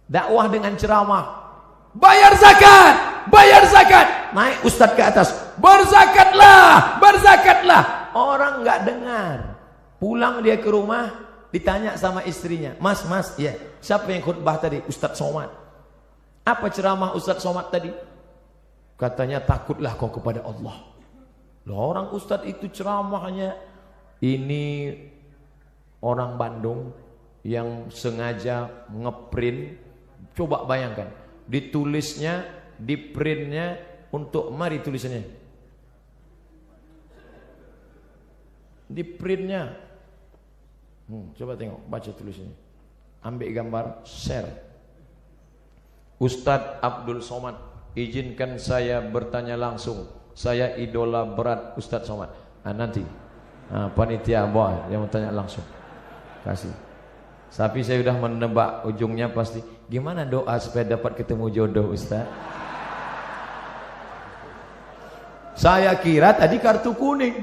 Dakwah dengan ceramah. Bayar zakat, bayar zakat. Naik ustadz ke atas, berzakatlah, berzakatlah. Orang nggak dengar. Pulang dia ke rumah, ditanya sama istrinya, mas, ya, siapa yang khutbah tadi? Ustadz Somad. Apa ceramah Ustadz Somad tadi? Katanya, takutlah kau kepada Allah. Loh, orang ustadz itu ceramahnya, ini orang Bandung yang sengaja ngeprint. Coba bayangkan, ditulisnya, di printnya untuk, mari tulisannya, di printnya, coba tengok, baca tulisannya, ambil gambar, share. Ustadz Abdul Somad, izinkan saya bertanya langsung, saya idola berat Ustadz Somad. Nanti panitia bawa yang mau tanya langsung, kasih. Tapi saya sudah menebak ujungnya pasti. Gimana doa supaya dapat ketemu jodoh Ustaz? Saya kira tadi kartu kuning.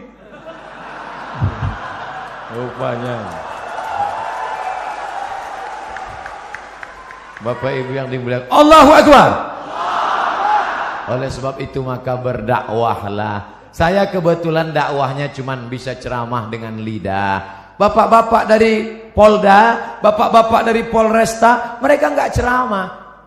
Rupanya. Bapak Ibu yang dimuliakan Allahu Akbar. Oleh sebab itu maka berdakwahlah. Saya kebetulan dakwahnya cuman bisa ceramah dengan lidah. Bapak-bapak dari Polda, bapak-bapak dari Polresta, mereka enggak ceramah.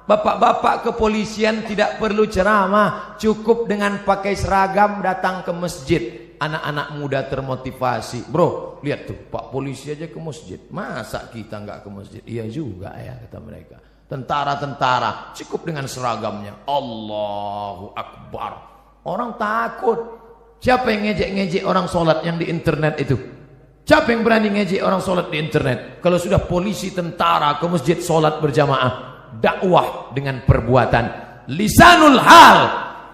Bapak-bapak kepolisian tidak perlu ceramah, cukup dengan pakai seragam datang ke masjid. Anak-anak muda termotivasi. Bro, lihat tuh, Pak polisi aja ke masjid. Masa kita enggak ke masjid? Iya juga ya, kata mereka. Tentara-tentara, cukup dengan seragamnya. Allahu Akbar. Orang takut. Siapa yang ngejek-ngejek orang sholat yang di internet itu? Siapa yang berani ngejek orang sholat di internet? Kalau sudah polisi tentara ke masjid sholat berjamaah. Dakwah dengan perbuatan. Lisanul hal,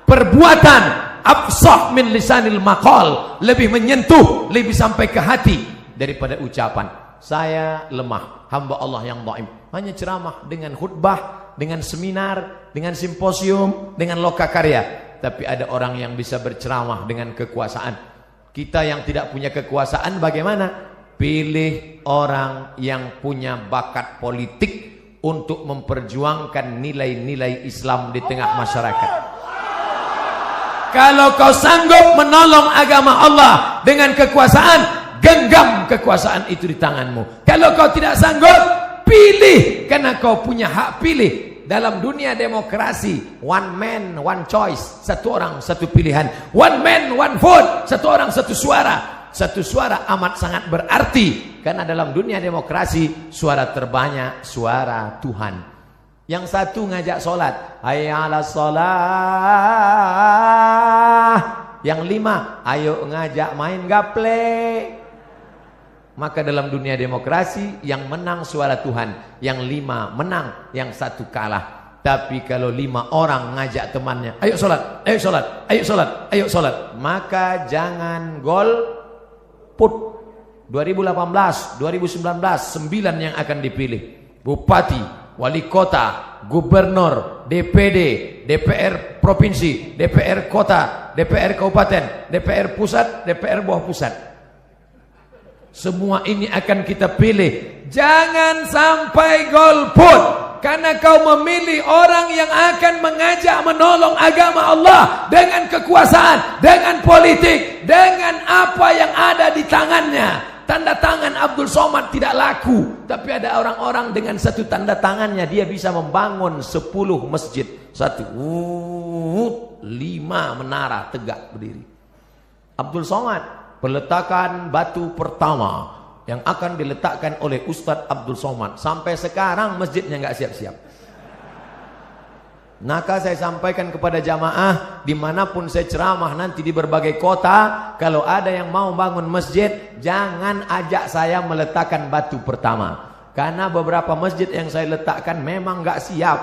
perbuatan afsah min lisanil maqal, lebih menyentuh, lebih sampai ke hati daripada ucapan. Saya lemah, hamba Allah yang dhaif. Hanya ceramah dengan khutbah, dengan seminar, dengan simposium, dengan lokakarya. Tapi ada orang yang bisa berceramah dengan kekuasaan. Kita yang tidak punya kekuasaan bagaimana? Pilih orang yang punya bakat politik untuk memperjuangkan nilai-nilai Islam di tengah masyarakat. Kalau kau sanggup menolong agama Allah dengan kekuasaan, genggam kekuasaan itu di tanganmu. Kalau kau tidak sanggup, pilih, karena kau punya hak pilih. Dalam dunia demokrasi, one man, one choice, satu orang, satu pilihan. One man, one vote, satu orang, satu suara. Satu suara amat sangat berarti, karena dalam dunia demokrasi suara terbanyak suara Tuhan. Yang satu ngajak sholat, hayya 'alas sholah. Yang 5, ayo ngajak main gaple. Maka dalam dunia demokrasi yang menang suara Tuhan, yang 5 menang, yang 1 kalah. Tapi kalau 5 orang ngajak temannya, ayo sholat, ayo sholat, ayo sholat, ayo sholat, maka jangan golput. 2018, 2019, 9 yang akan dipilih. Bupati, wali kota, gubernur, DPD, DPR provinsi, DPR kota, DPR kabupaten, DPR pusat, DPR bawah pusat. Semua ini akan kita pilih. Jangan sampai golput. Karena kau memilih orang yang akan mengajak menolong agama Allah dengan kekuasaan, dengan politik, dengan apa yang ada di tangannya. Tanda tangan Abdul Somad tidak laku, tapi ada orang-orang dengan 1 tanda tangannya dia bisa membangun 10 masjid. 1, 5 menara tegak berdiri. Abdul Somad, peletakan batu pertama yang akan diletakkan oleh Ustadz Abdul Somad. Sampai sekarang masjidnya nggak siap-siap. Maka saya sampaikan kepada jamaah, dimanapun saya ceramah nanti di berbagai kota, kalau ada yang mau bangun masjid, jangan ajak saya meletakkan batu pertama. Karena beberapa masjid yang saya letakkan memang nggak siap.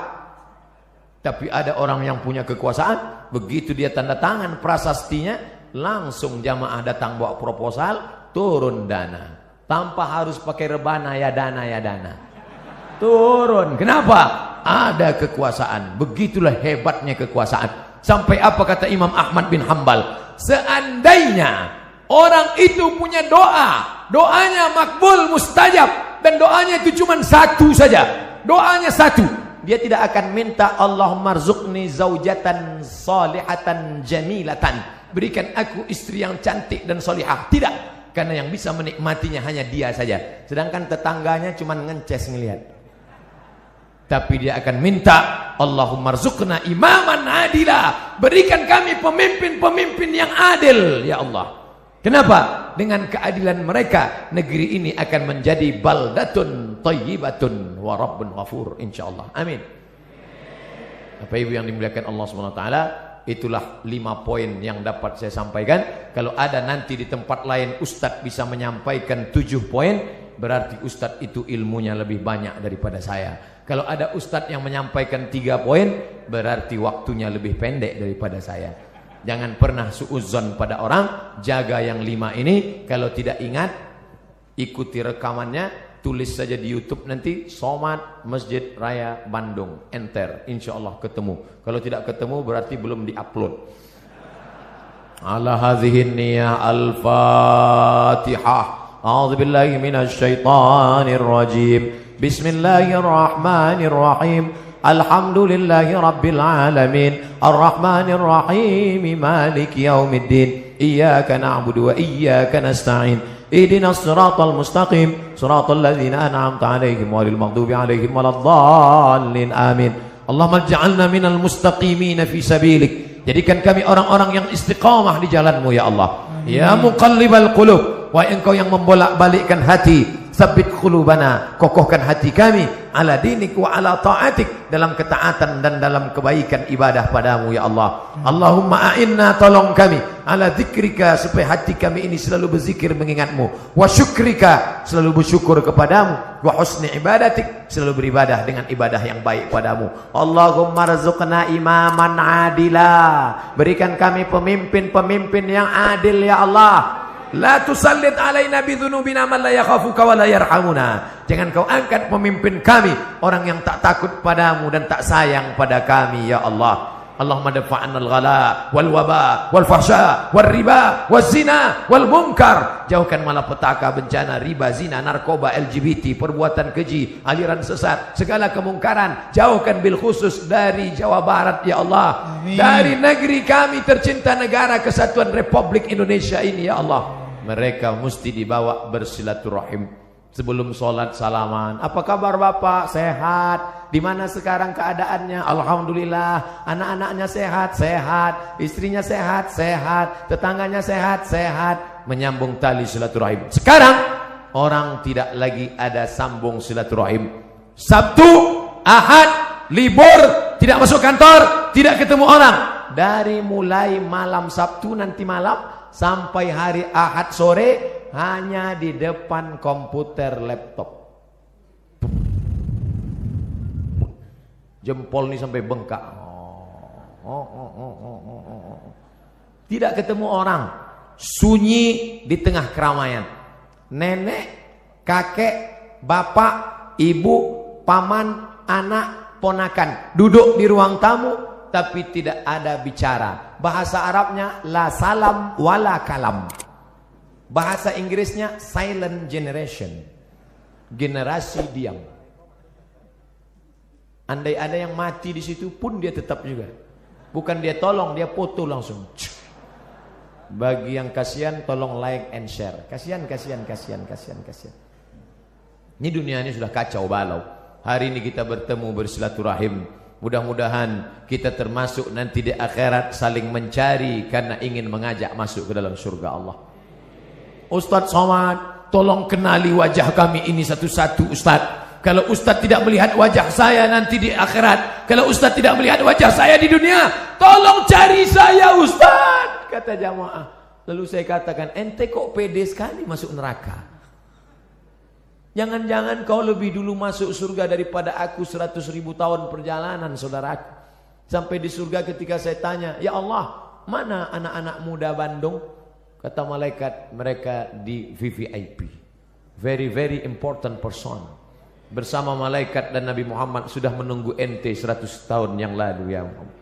Tapi ada orang yang punya kekuasaan, begitu dia tanda tangan prasastinya, langsung jamaah datang bawa proposal, turun dana. Tanpa harus pakai rebana, ya dana. Turun. Kenapa? Ada kekuasaan. Begitulah hebatnya kekuasaan. Sampai apa kata Imam Ahmad bin Hanbal? Seandainya orang itu punya doa, doanya makbul mustajab, dan doanya itu cuma 1 saja. Doanya 1. Dia tidak akan minta Allahumma rzuqni zaujatan salihatan jamilatan. Berikan aku istri yang cantik dan salihah. Tidak. Karena yang bisa menikmatinya hanya dia saja. Sedangkan tetangganya cuma ngences ngelihat. Tapi dia akan minta Allahumma rzuqna imaman adila. Berikan kami pemimpin-pemimpin yang adil ya Allah. Kenapa? Dengan keadilan mereka negeri ini akan menjadi baldatun thayyibatun wa rabbun ghafur insyaallah. Amin. Bapak Ibu yang dimuliakan Allah Subhanahu wa taala, itulah 5 poin yang dapat saya sampaikan. Kalau ada nanti di tempat lain Ustadz bisa menyampaikan 7 poin, berarti Ustadz itu ilmunya lebih banyak daripada saya. Kalau ada Ustadz yang menyampaikan 3 poin, berarti waktunya lebih pendek daripada saya. Jangan pernah suudzon pada orang. Jaga yang 5 ini. Kalau tidak ingat, ikuti rekamannya, tulis saja di YouTube nanti Somad Masjid Raya Bandung, enter, insya Allah ketemu. Kalau tidak ketemu berarti belum diupload. Ala hadhihi niyah al-Fatihah. A'udzu billahi minasy syaithanir rajim. Bismillahirrahmanirrahim. Alhamdulillahi rabbil alamin. Arrahmanir rahim. Maliki yaumiddin. Iyyaka na'budu wa iyyaka nasta'in. Ihdinas siratal mustaqim, siratal ladzina an'amta 'alaihim ghairil maghdubi 'alaihim waladdallin. Amin. Allahumma ij'alna minal mustaqimin fi sabilik. Jadikan kami orang-orang yang istiqamah di jalanmu ya Allah. Ya muqallibal qulub, wahai engkau yang membolak-balikkan hati, tsabbit qulubana, kokohkan hati kami ala dinik wa ala ta'atik, dalam ketaatan dan dalam kebaikan ibadah padamu ya Allah. Allahumma a'inna, tolong kami ala zikrika, supaya hati kami ini selalu berzikir mengingatmu, wa syukrika, selalu bersyukur kepadamu, wa husni ibadatik, selalu beribadah dengan ibadah yang baik padamu. Allahumma rzuqna imaman adila, berikan kami pemimpin-pemimpin yang adil ya Allah. La tusallit alaina bidzunubina man la yakhafuka wa la yarhamuna. Jangan kau angkat pemimpin kami orang yang tak takut padamu dan tak sayang pada kami ya Allah. Allahumma dafa'anna al-ghala wal waba wal fahsya wal riba wal zina wal munkar. Jauhkan malapetaka, bencana, riba, zina, narkoba, LGBT, perbuatan keji, aliran sesat, segala kemungkaran. Jauhkan bil khusus dari Jawa Barat ya Allah. Amin. Dari negeri kami tercinta, negara kesatuan Republik Indonesia ini ya Allah. Mereka mesti dibawa bersilaturahim. Sebelum sholat salaman, apa kabar Bapak? Sehat? Di mana sekarang keadaannya? Alhamdulillah. Anak-anaknya sehat? Sehat. Istrinya sehat? Sehat. Tetangganya sehat? Sehat. menyambung tali silaturahim. Sekarang orang tidak lagi ada sambung silaturahim. Sabtu, Ahad, libur, tidak masuk kantor, tidak ketemu orang. Dari mulai malam Sabtu nanti malam sampai hari Ahad sore hanya di depan komputer laptop. Jempol ini sampai bengkak. Tidak ketemu orang. Sunyi di tengah keramaian. Nenek, kakek, bapak, ibu, paman, anak, ponakan duduk di ruang tamu, tapi tidak ada bicara. Bahasa Arabnya la salam wala kalam. Bahasa Inggrisnya silent generation. Generasi diam. Andai ada yang mati di situ pun dia tetap juga. Bukan dia tolong, dia foto langsung. Bagi yang kasihan tolong like and share. Kasihan. Ini dunia ini sudah kacau balau. Hari ini kita bertemu bersilaturahim. Mudah-mudahan kita termasuk nanti di akhirat saling mencari karena ingin mengajak masuk ke dalam surga Allah. Ustadz Somad, tolong kenali wajah kami ini satu-satu Ustadz. Kalau Ustadz tidak melihat wajah saya nanti di akhirat, kalau Ustadz tidak melihat wajah saya di dunia, tolong cari saya Ustadz, kata jamaah. Lalu saya katakan, ente kok pede sekali masuk neraka? Jangan-jangan kau lebih dulu masuk surga daripada aku 100.000 tahun perjalanan, saudaraku. Sampai di surga ketika saya tanya, ya Allah, mana anak-anak muda Bandung? Kata malaikat, mereka di VVIP, very very important person. Bersama malaikat dan Nabi Muhammad sudah menunggu ente 100 tahun yang lalu ya Muhammad.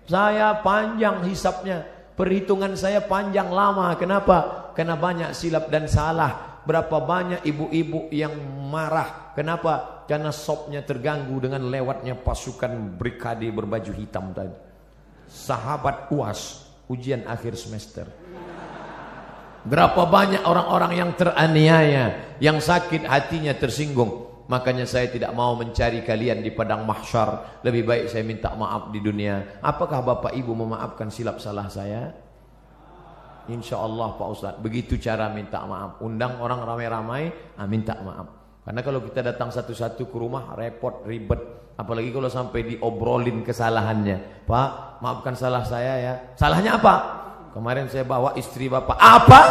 Saya panjang hisapnya, perhitungan saya panjang lama. Kenapa? Karena banyak silap dan salah. Berapa banyak ibu-ibu yang marah. Kenapa? Karena sopnya terganggu dengan lewatnya pasukan brigade berbaju hitam tadi. Sahabat UAS, ujian akhir semester. Berapa banyak orang-orang yang teraniaya, yang sakit hatinya tersinggung. Makanya saya tidak mau mencari kalian di padang mahsyar. Lebih baik saya minta maaf di dunia. Apakah Bapak Ibu memaafkan silap salah saya? Insya Allah Pak Ustadz. Begitu cara minta maaf. Undang orang ramai-ramai, minta maaf. Karena kalau kita datang satu-satu ke rumah, repot, ribet. Apalagi kalau sampai diobrolin kesalahannya. Pak, maafkan salah saya ya. Salahnya apa? Kemarin saya bawa istri Bapak. Apa?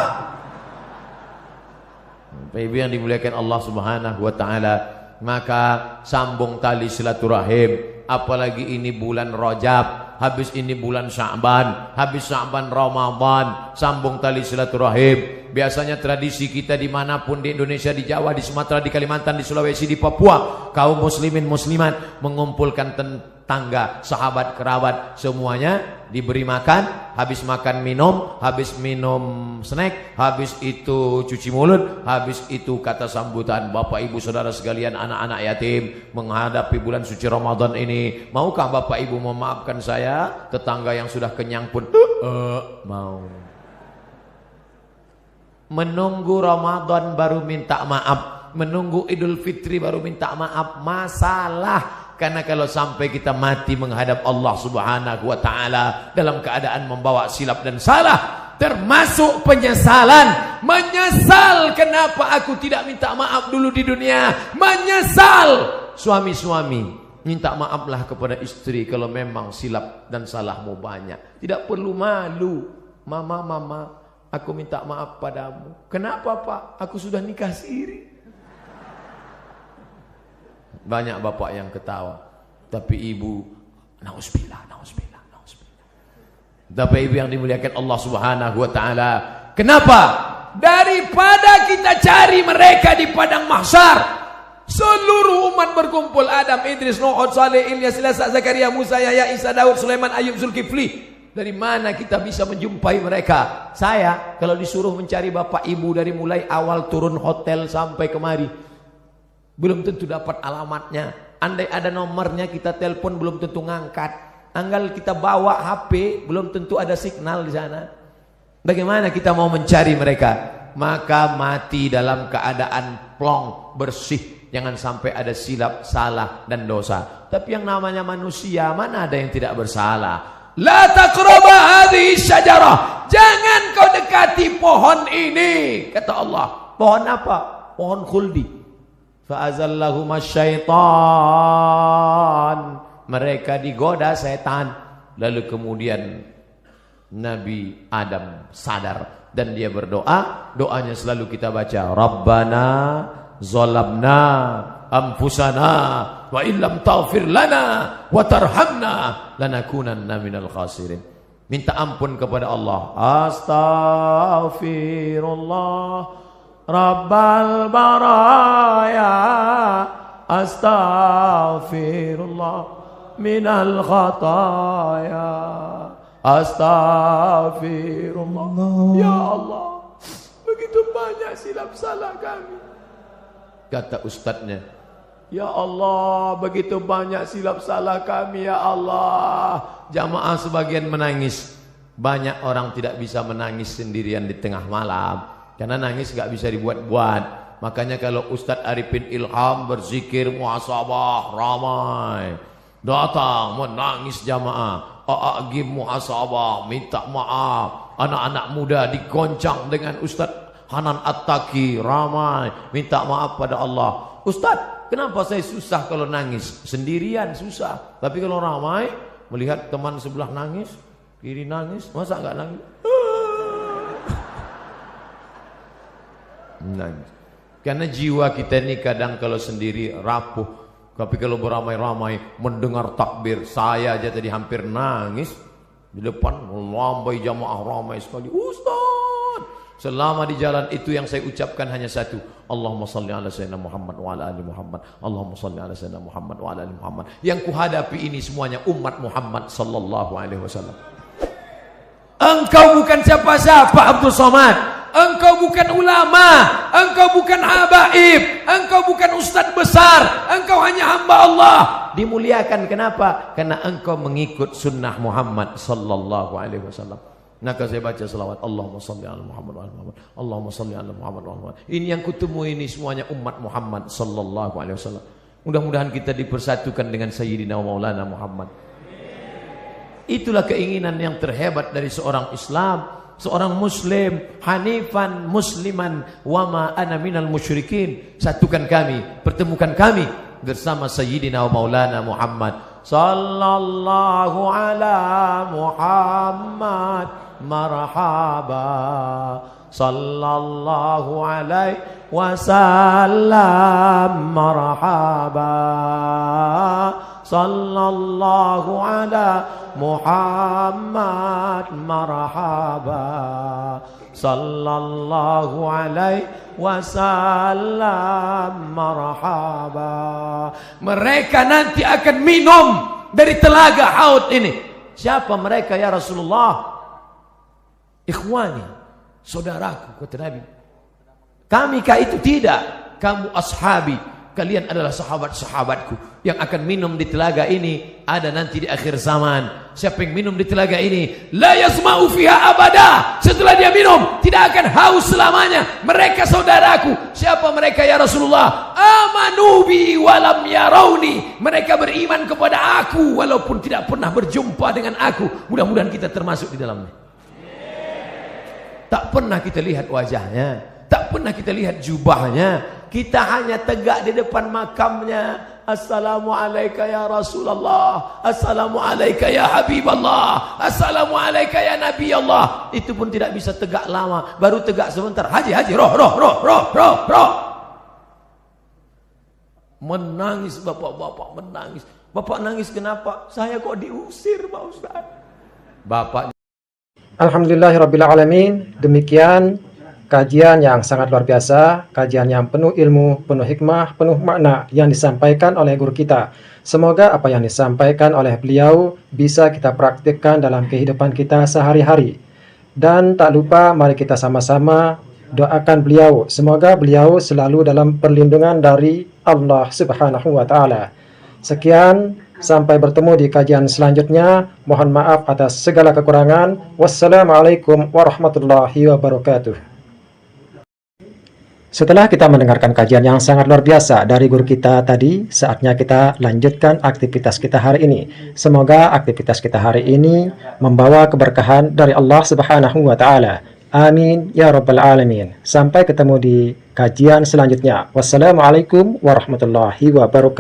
Bapak Ibu yang dimuliakan Allah Subhanahu wa taala, maka sambung tali silaturahim. Apalagi ini bulan Rajab, habis ini bulan Sya'ban, habis Sya'ban Ramadan, sambung tali silaturahim. Biasanya tradisi kita dimanapun di Indonesia, di Jawa, di Sumatera, di Kalimantan, di Sulawesi, di Papua, kaum muslimin muslimat mengumpulkan tangga, sahabat, kerabat, semuanya diberi makan. Habis makan minum, habis minum snack, habis itu cuci mulut, habis itu kata sambutan. Bapak Ibu Saudara sekalian, anak-anak yatim menghadapi bulan suci Ramadan ini, maukah Bapak Ibu memaafkan saya? Tetangga yang sudah kenyang pun mau. Menunggu Ramadan baru minta maaf, menunggu Idul Fitri baru minta maaf, masalah. Karena kalau sampai kita mati menghadap Allah Subhanahu wa taala dalam keadaan membawa silap dan salah, termasuk penyesalan. Menyesal kenapa aku tidak minta maaf dulu di dunia. Menyesal. Suami-suami, minta maaflah kepada istri kalau memang silap dan salahmu banyak. Tidak perlu malu. Mama, aku minta maaf padamu. Kenapa Pak? Aku sudah nikah siri. Banyak bapak yang ketawa, tapi ibu, nauzubillah. Bapak Ibu yang dimuliakan Allah Subhanahu wa taala. Kenapa? Daripada kita cari mereka di padang mahsyar, seluruh umat berkumpul, Adam, Idris, Nuh, Saleh, Ilyas, Ilasa, Zakaria, Musa, Yahya, Isa, Daud, Sulaiman, Ayub, Zulkifli. Dari mana kita bisa menjumpai mereka? Saya kalau disuruh mencari Bapak Ibu dari mulai awal turun hotel sampai kemari, belum tentu dapat alamatnya. Andai ada nomornya kita telepon belum tentu ngangkat. Anggal kita bawa HP belum tentu ada signal di sana. Bagaimana kita mau mencari mereka? Maka mati dalam keadaan plong, bersih. Jangan sampai ada silap, salah dan dosa. Tapi yang namanya manusia, mana ada yang tidak bersalah? La taqraba hadhihi syajarah. Jangan kau dekati pohon ini, kata Allah. Pohon apa? Pohon khuldi. Fa'azallahuma syaitan. Mereka digoda setan. Lalu kemudian Nabi Adam sadar dan dia berdoa. Doanya selalu kita baca, Rabbana zalamna anfusana wa illam taghfir lana wa tarhamna lanakunanna minal khasirin. Minta ampun kepada Allah. Astaghfirullah Rabbal baraya, astaghfirullah minal khataya, astaghfirullah. Ya Allah, begitu banyak silap salah kami. Kata ustadznya, ya Allah, begitu banyak silap salah kami ya Allah. Jamaah sebagian menangis. Banyak orang tidak bisa menangis sendirian di tengah malam, karena nangis gak bisa dibuat-buat. Makanya kalau Ustadz Arifin Ilham berzikir muhasabah, ramai datang menangis jamaah. A'agim muhasabah, minta maaf. Anak-anak muda digoncang dengan Ustadz Hanan At-Taki, ramai minta maaf pada Allah. Ustadz, kenapa saya susah kalau nangis? Sendirian susah, tapi kalau ramai, melihat teman sebelah nangis, kiri nangis, masa enggak nangis? Nangis. Karena jiwa kita ini kadang kalau sendiri rapuh, tapi kalau beramai-ramai mendengar takbir, saya aja tadi hampir nangis di depan, melambai jamaah ramai sekali. Ustaz, selama di jalan itu yang saya ucapkan hanya satu, Allahumma salli ala sayyidina Muhammad wa ala ali Muhammad, Allahumma salli ala sayyidina Muhammad wa ala ali Muhammad. Yang kuhadapi ini semuanya umat Muhammad sallallahu alaihi wasallam. Engkau bukan siapa-siapa Abdul Somad, engkau bukan ulama, engkau bukan habaib, engkau bukan ustadz besar, engkau hanya hamba Allah. Dimuliakan kenapa? Karena engkau mengikut sunnah Muhammad sallallahu alaihi wasallam. Maka saya baca selawat, Allahumma salli ala Muhammad wa ala Muhammad, Allahumma salli ala Muhammad wa ala Muhammad. Ini yang kutemu ini semuanya umat Muhammad sallallahu alaihi wasallam. Mudah-mudahan kita dipersatukan dengan Sayyidina Maulana Muhammad. Itulah keinginan yang terhebat dari seorang Islam, seorang Muslim, hanifan musliman wa ma ana minal musyrikin. Satukan kami, pertemukan kami bersama Sayyidina Maulana Muhammad sallallahu ala Muhammad marhaba sallallahu alaihi wasallam marhaba sallallahu ala Muhammad marhaba sallallahu alaihi wasallam marhaba. Mereka nanti akan minum dari telaga Haud ini. Siapa mereka ya Rasulullah? Ikhwani, saudaraku, kata Nabi. Kami kah itu? Tidak. Kamu ashabi, kalian adalah sahabat-sahabatku yang akan minum di telaga ini. Ada nanti di akhir zaman. Siapa yang minum di telaga ini, la yasma'u fiha abada. Setelah dia minum, tidak akan haus selamanya. Mereka saudaraku. Siapa mereka ya Rasulullah? Amanu bi walam yarawni. Mereka beriman kepada aku walaupun tidak pernah berjumpa dengan aku. Mudah-mudahan kita termasuk di dalamnya. Tak pernah kita lihat wajahnya, tak pernah kita lihat jubahnya. Kita hanya tegak di depan makamnya. Assalamualaikum ya Rasulullah, Assalamualaikum ya Habiballah, Assalamualaikum ya Nabi Allah. Itu pun tidak bisa tegak lama, baru tegak sebentar. Haji, roh. Menangis bapak-bapak, menangis. Bapak nangis kenapa? Saya kok diusir Pak Ustaz. Bapak. Alhamdulillahirrabbilalamin. Demikian kajian yang sangat luar biasa, kajian yang penuh ilmu, penuh hikmah, penuh makna yang disampaikan oleh guru kita. Semoga apa yang disampaikan oleh beliau bisa kita praktikkan dalam kehidupan kita sehari-hari. Dan tak lupa mari kita sama-sama doakan beliau. Semoga beliau selalu dalam perlindungan dari Allah Subhanahu wa taala. Sekian, sampai bertemu di kajian selanjutnya. Mohon maaf atas segala kekurangan. Wassalamualaikum warahmatullahi wabarakatuh. Setelah kita mendengarkan kajian yang sangat luar biasa dari guru kita tadi, saatnya kita lanjutkan aktivitas kita hari ini. Semoga aktivitas kita hari ini membawa keberkahan dari Allah Subhanahu wa Ta'ala. Amin ya Rabbal Alamin. Sampai ketemu di kajian selanjutnya. Wassalamualaikum warahmatullahi wabarakatuh.